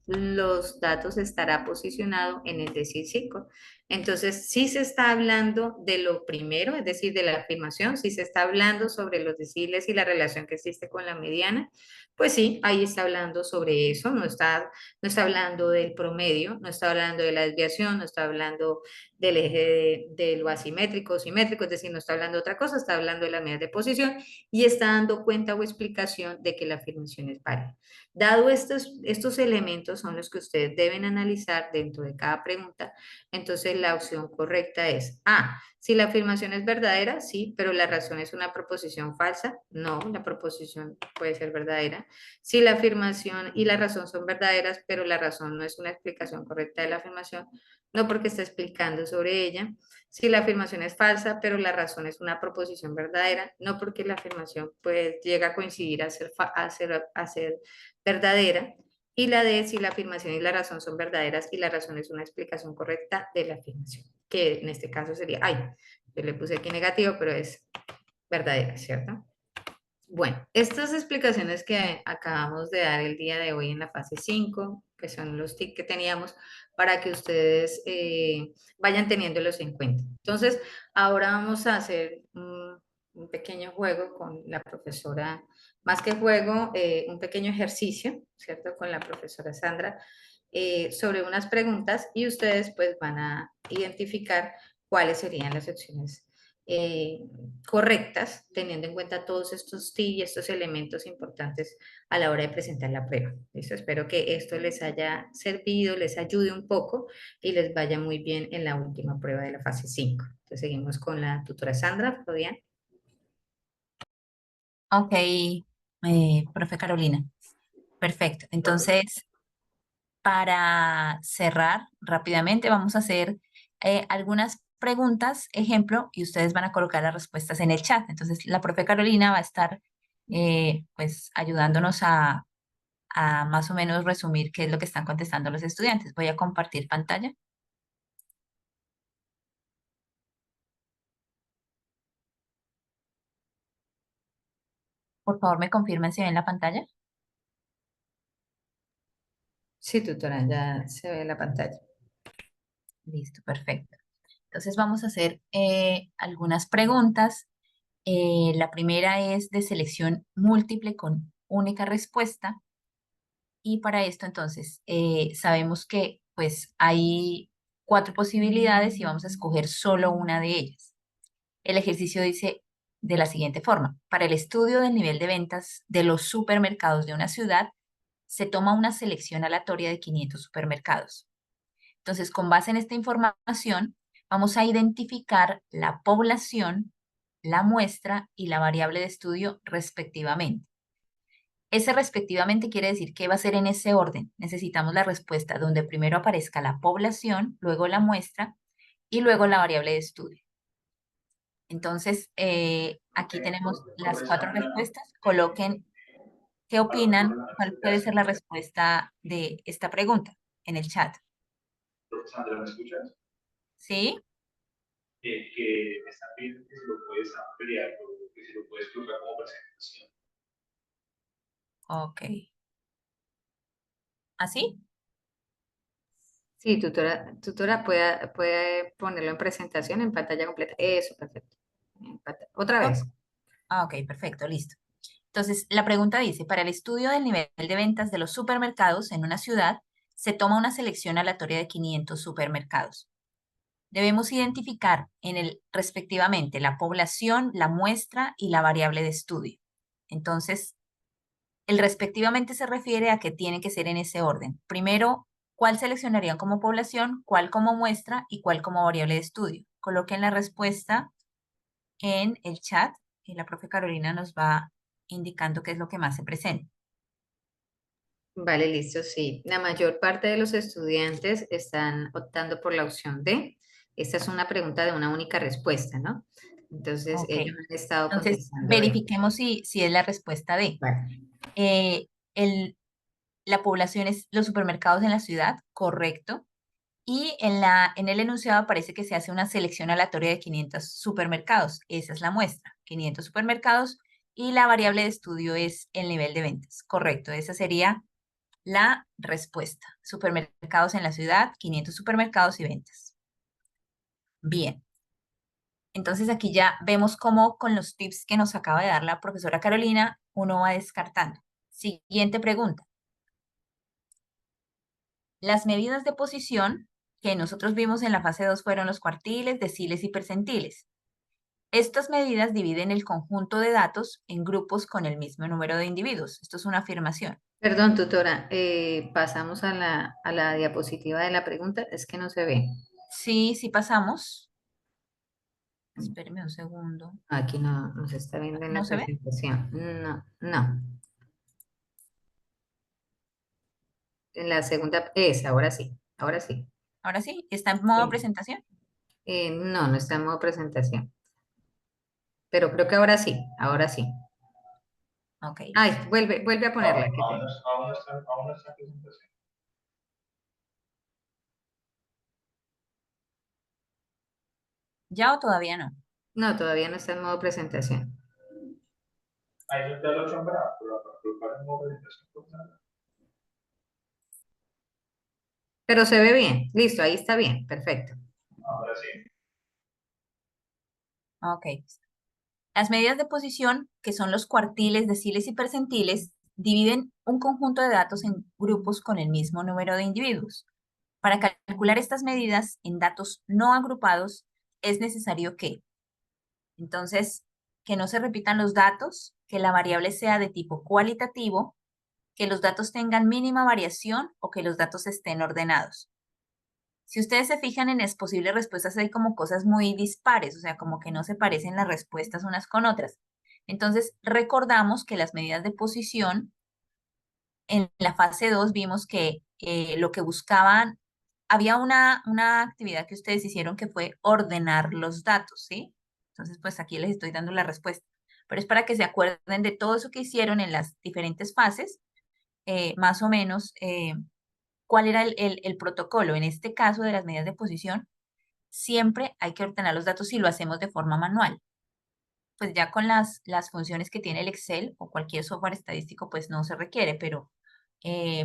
los datos estará posicionado en el decil 5. Entonces, sí se está hablando de lo primero, es decir, de la afirmación, sí se está hablando sobre los deciles y la relación que existe con la mediana, pues sí, ahí está hablando sobre eso, no está hablando del promedio, no está hablando de la desviación, no está hablando del eje de lo asimétrico, simétrico, es decir, no está hablando de otra cosa, está hablando de las medidas de posición y está dando cuenta o explicación de que la afirmación es válida. Dado estos elementos son los que ustedes deben analizar dentro de cada pregunta, entonces la opción correcta es A. Si la afirmación es verdadera, sí, pero la razón es una proposición falsa, no, la proposición puede ser verdadera. Si la afirmación y la razón son verdaderas, pero la razón no es una explicación correcta de la afirmación, no porque está explicando sobre ella. Si la afirmación es falsa, pero la razón es una proposición verdadera, no porque la afirmación pues llega a coincidir a ser verdadera. Y la D, si la afirmación y la razón son verdaderas y la razón es una explicación correcta de la afirmación, que en este caso sería, ay, yo le puse aquí negativo, pero es verdadera, ¿cierto? Bueno, estas explicaciones que acabamos de dar el día de hoy en la fase 5, que son los tips que teníamos, para que ustedes vayan teniéndolos en cuenta. Entonces, ahora vamos a hacer un pequeño juego con la profesora, más que juego, un pequeño ejercicio, ¿cierto? Con la profesora Sandra, sobre unas preguntas y ustedes pues van a identificar cuáles serían las opciones eh, correctas, teniendo en cuenta todos estos tips y estos elementos importantes a la hora de presentar la prueba. ¿Listo? Espero que esto les haya servido, les ayude un poco y les vaya muy bien en la última prueba de la fase 5. Entonces seguimos con la tutora Sandra, Fabián. Ok, profe Carolina. Perfecto. Entonces, para cerrar rápidamente, vamos a hacer algunas preguntas, ejemplo, y ustedes van a colocar las respuestas en el chat. Entonces, la profe Carolina va a estar pues ayudándonos a más o menos resumir qué es lo que están contestando los estudiantes. Voy a compartir pantalla. Por favor, me confirmen si ven la pantalla. Sí, tutora, ya se ve la pantalla. Listo, perfecto. Entonces vamos a hacer algunas preguntas. La primera es de selección múltiple con única respuesta. Y para esto, entonces, sabemos que pues hay 4 posibilidades y vamos a escoger solo una de ellas. El ejercicio dice de la siguiente forma: para el estudio del nivel de ventas de los supermercados de una ciudad, se toma una selección aleatoria de 500 supermercados. Entonces, con base en esta información, vamos a identificar la población, la muestra y la variable de estudio respectivamente. Ese respectivamente quiere decir que va a ser en ese orden. Necesitamos la respuesta donde primero aparezca la población, luego la muestra y luego la variable de estudio. Entonces, aquí tenemos las 4 respuestas. Coloquen qué opinan, cuál puede ser la respuesta de esta pregunta en el chat. Sandra, ¿me escuchas? ¿Sí? Que me están pidiendo que si lo puedes ampliar o que si lo puedes colocar como presentación. Ok. ¿Así? Sí, tutora puede ponerlo en presentación en pantalla completa. Eso, perfecto. Otra Oh, vez. ok, perfecto, listo. Entonces, la pregunta dice, para el estudio del nivel de ventas de los supermercados en una ciudad, se toma una selección aleatoria de 500 supermercados. Debemos identificar respectivamente la población, la muestra y la variable de estudio. Entonces, el respectivamente se refiere a que tiene que ser en ese orden. Primero, ¿cuál seleccionarían como población, cuál como muestra y cuál como variable de estudio? Coloquen la respuesta en el chat y la profe Carolina nos va indicando qué es lo que más se presenta. Vale, listo, sí. La mayor parte de los estudiantes están optando por la opción D. Esta es una pregunta de una única respuesta, ¿no? Entonces, Ok. ellos han estado Entonces, contestando D. verifiquemos si es la respuesta D. Vale. Eh, la población es los supermercados en la ciudad, correcto. Y en el enunciado aparece que se hace una selección aleatoria de 500 supermercados. Esa es la muestra, 500 supermercados. Y la variable de estudio es el nivel de ventas. Correcto, esa sería la respuesta. Supermercados en la ciudad, 500 supermercados y ventas. Bien. Entonces aquí ya vemos cómo con los tips que nos acaba de dar la profesora Carolina, uno va descartando. Siguiente pregunta. Las medidas de posición que nosotros vimos en la fase 2 fueron los cuartiles, deciles y percentiles. Estas medidas dividen el conjunto de datos en grupos con el mismo número de individuos. Esto es una afirmación. Perdón, tutora, pasamos a la diapositiva de la pregunta. Es que no se ve. Sí, sí pasamos. Espéreme un segundo. Aquí no se está viendo en ¿No la se ve? presentación. No, no. En la segunda es, ahora sí, ahora sí. Ahora sí, ¿está en modo Sí. presentación? No, no está en modo presentación. Pero creo que ahora sí, ahora sí. Ok, Ay, listo. vuelve a ponerla. Qué pena. Aún no está en presentación. ¿Ya o todavía no? No, todavía no está en modo presentación. Ahí está la opción para colocar en modo presentación. Pero se ve bien. Listo, ahí está bien. Perfecto. Ahora sí. Ok. Las medidas de posición, que son los cuartiles, deciles y percentiles, dividen un conjunto de datos en grupos con el mismo número de individuos. Para calcular estas medidas en datos no agrupados, es necesario entonces, que no se repitan los datos, que la variable sea de tipo cualitativo, que los datos tengan mínima variación o que los datos estén ordenados. Si ustedes se fijan en las posibles respuestas, hay como cosas muy dispares, o sea, como que no se parecen las respuestas unas con otras. Entonces, recordamos que las medidas de posición en la fase 2 vimos que lo que buscaban, había una actividad que ustedes hicieron que fue ordenar los datos, ¿sí? Entonces, pues aquí les estoy dando la respuesta. Pero es para que se acuerden de todo eso que hicieron en las diferentes fases, más o menos cuál era el protocolo. En este caso de las medidas de posición, siempre hay que ordenar los datos si lo hacemos de forma manual. Pues ya con las funciones que tiene el Excel o cualquier software estadístico, pues no se requiere, pero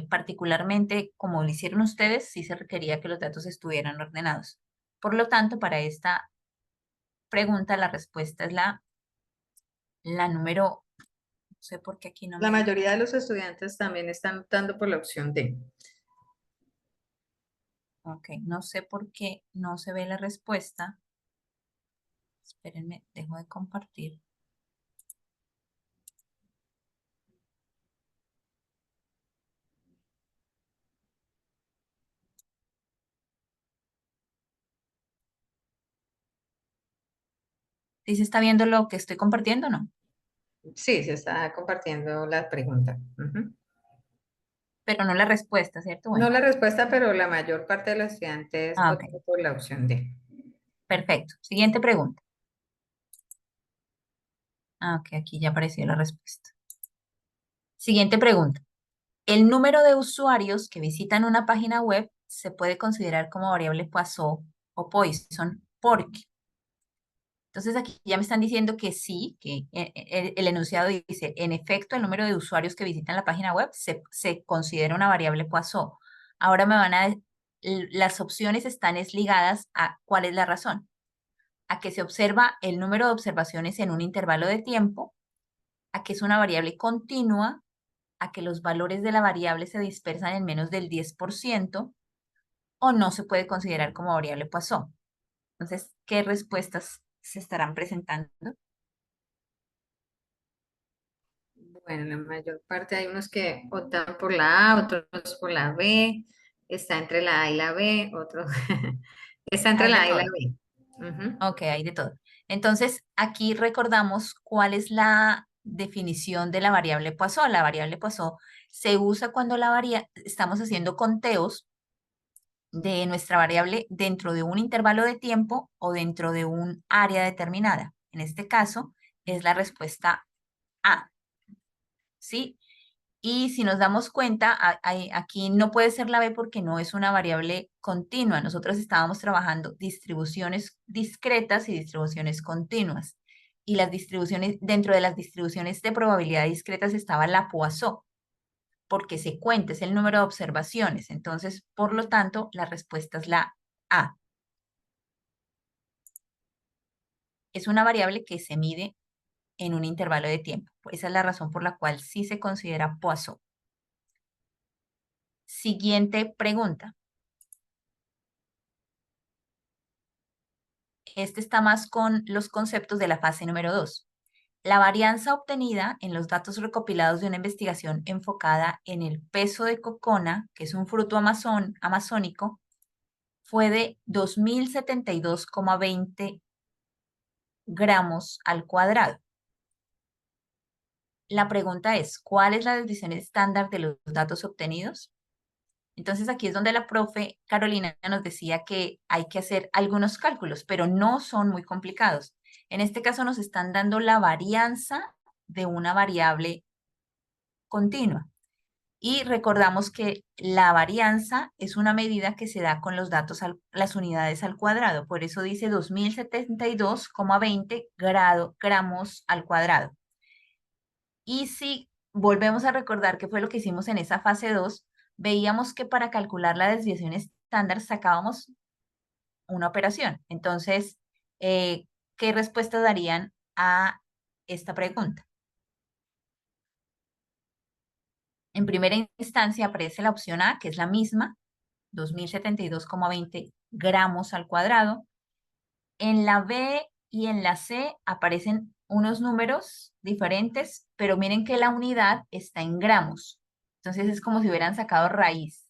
particularmente como lo hicieron ustedes, sí se requería que los datos estuvieran ordenados. Por lo tanto, para esta pregunta, la respuesta es la número, no sé por qué aquí no La me... mayoría de los estudiantes también están optando por la opción D. Ok, no sé por qué no se ve la respuesta. Espérenme, dejo de compartir. ¿Sí se está viendo lo que estoy compartiendo o no? Sí, se está compartiendo la pregunta. Ujú. Pero no la respuesta, ¿cierto? No Bueno, la respuesta, pero la mayor parte de los estudiantes ok, optó por la opción D. perfecto. Siguiente pregunta. Ok, aquí ya apareció la respuesta. Siguiente pregunta. El número de usuarios que visitan una página web se puede considerar como variable Poisson o Poisson porque Entonces aquí ya me están diciendo que sí, que el enunciado dice, en efecto, el número de usuarios que visitan la página web se considera una variable Poisson. Ahora me van a, las opciones están ligadas a cuál es la razón. A que se observa el número de observaciones en un intervalo de tiempo, a que es una variable continua, a que los valores de la variable se dispersan en menos del 10%, o no se puede considerar como variable Poisson. Entonces, ¿qué respuestas se estarán presentando? Bueno, la mayor parte hay unos que optan por la A, otros por la B, está entre la A y la B, otro está entre Hay de la A y la todo. B. Ujú. Ok, hay de todo. Entonces, aquí recordamos cuál es la definición de la variable Poisson. La variable Poisson se usa cuando estamos haciendo conteos de nuestra variable dentro de un intervalo de tiempo o dentro de un área determinada. En este caso, es la respuesta A, ¿sí? Y si nos damos cuenta, aquí no puede ser la B porque no es una variable continua. Nosotros estábamos trabajando distribuciones discretas y distribuciones continuas. Y las distribuciones, dentro de las distribuciones de probabilidad discretas estaba la Poisson, porque se cuenta, es el número de observaciones. Entonces, por lo tanto, la respuesta es la A. Es una variable que se mide en un intervalo de tiempo. Esa es la razón por la cual sí se considera Poisson. Siguiente pregunta. Este está más con los conceptos de la fase número 2. La varianza obtenida en los datos recopilados de una investigación enfocada en el peso de cocona, que es un fruto amazónico, fue de 2072,20 gramos al cuadrado. La pregunta es, ¿cuál es la desviación estándar de los datos obtenidos? Entonces aquí es donde la profe Carolina nos decía que hay que hacer algunos cálculos, pero no son muy complicados. En este caso nos están dando la varianza de una variable continua. Y recordamos que la varianza es una medida que se da con los datos, las unidades al cuadrado. Por eso dice 2072,20 gramos al cuadrado. Y si volvemos a recordar qué fue lo que hicimos en esa fase 2, veíamos que para calcular la desviación estándar sacábamos una operación. Entonces, ¿qué respuesta darían a esta pregunta? En primera instancia aparece la opción A, que es la misma, 2072,20 gramos al cuadrado. En la B y en la C aparecen unos números diferentes, pero miren que la unidad está en gramos. Entonces es como si hubieran sacado raíz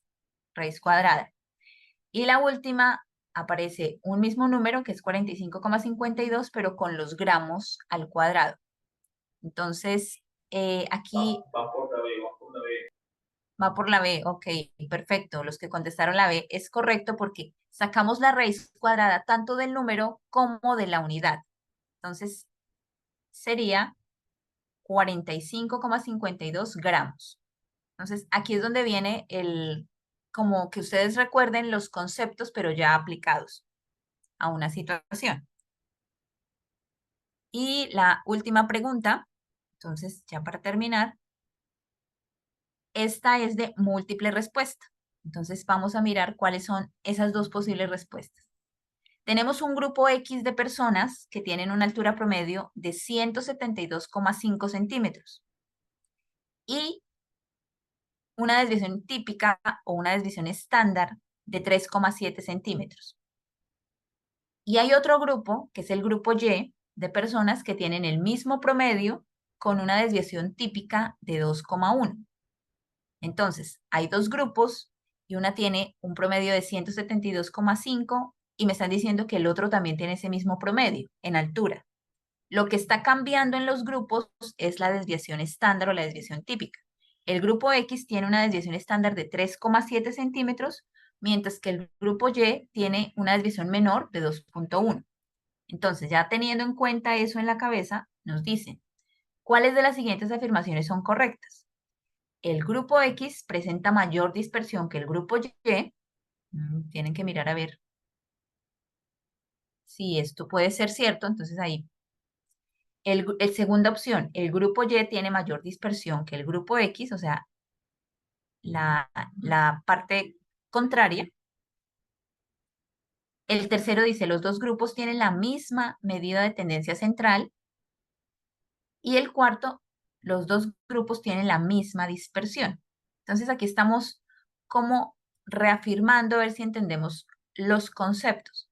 cuadrada. Y la última aparece un mismo número que es 45,52, pero con los gramos al cuadrado. Entonces, aquí Va por la B, va por la B. va por la B, ok, perfecto. Los que contestaron la B es correcto porque sacamos la raíz cuadrada tanto del número como de la unidad. Entonces, sería 45,52 gramos. Entonces, aquí es donde viene como que ustedes recuerden los conceptos, pero ya aplicados a una situación. Y la última pregunta, entonces, ya para terminar, esta es de múltiple respuesta. Entonces, vamos a mirar cuáles son esas dos posibles respuestas. Tenemos un grupo X de personas que tienen una altura promedio de 172,5 centímetros y una desviación típica o una desviación estándar de 3,7 centímetros. Y hay otro grupo, que es el grupo Y, de personas que tienen el mismo promedio con una desviación típica de 2,1. Entonces, hay dos grupos y una tiene un promedio de 172,5 y me están diciendo que el otro también tiene ese mismo promedio en altura. Lo que está cambiando en los grupos es la desviación estándar o la desviación típica. El grupo X tiene una desviación estándar de 3,7 centímetros, mientras que el grupo Y tiene una desviación menor de 2,1. Entonces, ya teniendo en cuenta eso en la cabeza, nos dicen, ¿cuáles de las siguientes afirmaciones son correctas? El grupo X presenta mayor dispersión que el grupo Y. Tienen que mirar a ver si esto puede ser cierto, entonces ahí, segunda opción, el grupo Y tiene mayor dispersión que el grupo X, o sea, la parte contraria. El tercero dice, los dos grupos tienen la misma medida de tendencia central. Y el cuarto, los dos grupos tienen la misma dispersión. Entonces aquí estamos como reafirmando a ver si entendemos los conceptos.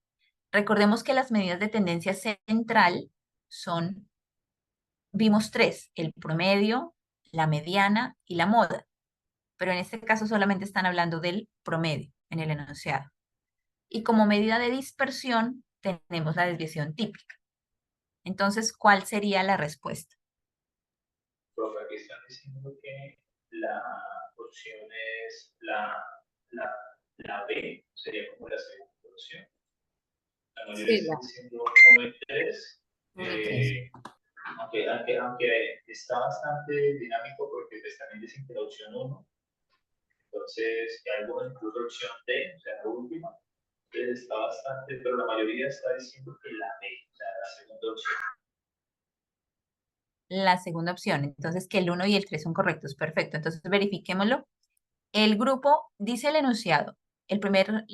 Recordemos que las medidas de tendencia central son, vimos tres, el promedio, la mediana y la moda. Pero en este caso solamente están hablando del promedio en el enunciado. Y como medida de dispersión tenemos la desviación típica. Entonces, ¿cuál sería la respuesta? Profe, aquí están diciendo que la opción es la B, sería como la segunda opción. La mayoría Sí, están la diciendo 1 y 3. 1 y 3. Aunque está bastante dinámico porque pues, también dicen que la opción 1, entonces hay algunos incluso la opción D, o sea, la última, entonces está bastante, pero la mayoría está diciendo que la B, o sea, la segunda opción. La segunda opción. Entonces, que el 1 y el 3 son correctos. Perfecto. Entonces, verifiquémoslo. El grupo, dice el enunciado, el primer,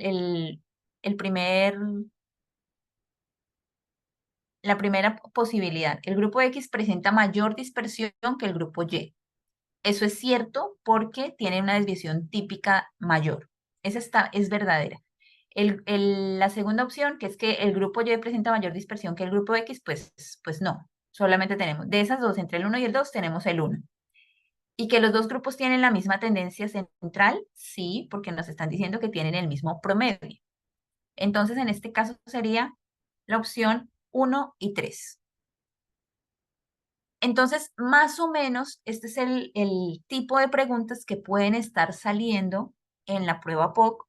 la primera posibilidad. El grupo X presenta mayor dispersión que el grupo Y. Eso es cierto porque tiene una desviación típica mayor. Esa es verdadera. La segunda opción, que es que el grupo Y presenta mayor dispersión que el grupo X, pues no. Solamente tenemos, de esas dos, entre el 1 y el 2, tenemos el 1. ¿Y que los dos grupos tienen la misma tendencia central? Sí, porque nos están diciendo que tienen el mismo promedio. Entonces, en este caso sería la opción 1 y 3. Entonces, más o menos, este es el tipo de preguntas que pueden estar saliendo en la prueba POC.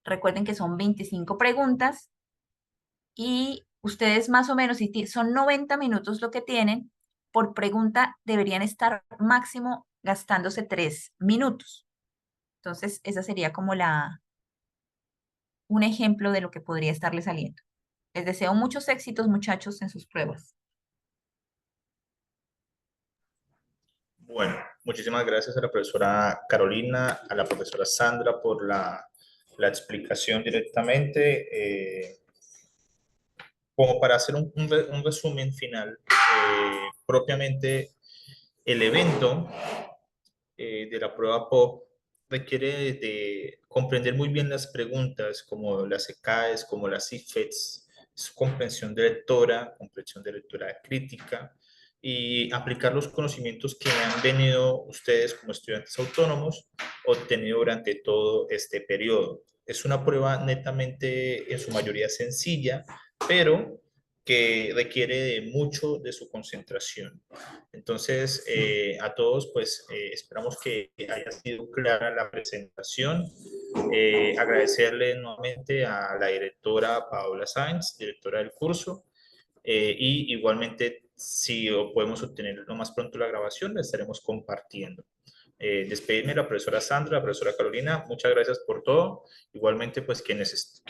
Recuerden que son 25 preguntas y ustedes más o menos, si son 90 minutos lo que tienen, por pregunta deberían estar máximo gastándose 3 minutos. Entonces, esa sería como un ejemplo de lo que podría estarle saliendo. Les deseo muchos éxitos, muchachos, en sus pruebas. Bueno, muchísimas gracias a la profesora Carolina, a la profesora Sandra por la explicación directamente. Como para hacer un resumen final, propiamente el evento de la prueba POP requiere de comprender muy bien las preguntas como las ECAES, como las IFETs, su comprensión de lectura crítica y aplicar los conocimientos que han venido ustedes como estudiantes autónomos obtenido durante todo este periodo. Es una prueba netamente en su mayoría sencilla, pero que requiere de mucho de su concentración. Entonces, a todos, pues, esperamos que haya sido clara la presentación. Agradecerle nuevamente a la directora Paola Sáenz, directora del curso, y igualmente, si podemos obtener lo más pronto la grabación, la estaremos compartiendo. Despedirme de la profesora Sandra, la profesora Carolina, muchas gracias por todo. Igualmente, pues, quien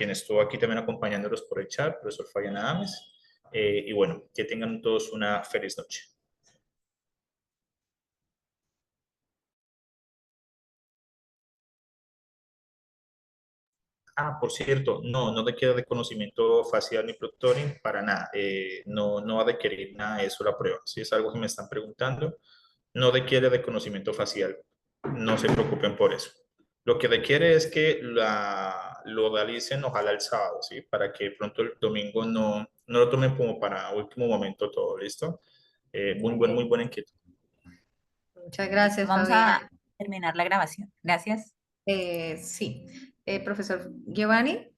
estuvo aquí también acompañándolos por el chat, profesor Fabián Adames. Y bueno, que tengan todos una feliz noche. Ah, por cierto, no requiere reconocimiento facial ni proctoring para nada. No va a requerir nada de eso la prueba. Si es algo que me están preguntando, no requiere reconocimiento facial. No se preocupen por eso. Lo que requiere es que lo realicen, ojalá el sábado, ¿sí? Para que pronto el domingo no lo tomen como para último momento todo, ¿listo? Muy buena inquietud. Muchas Listo, gracias, vamos Fabián. a terminar la grabación. Gracias. Sí. Profesor Giovanni.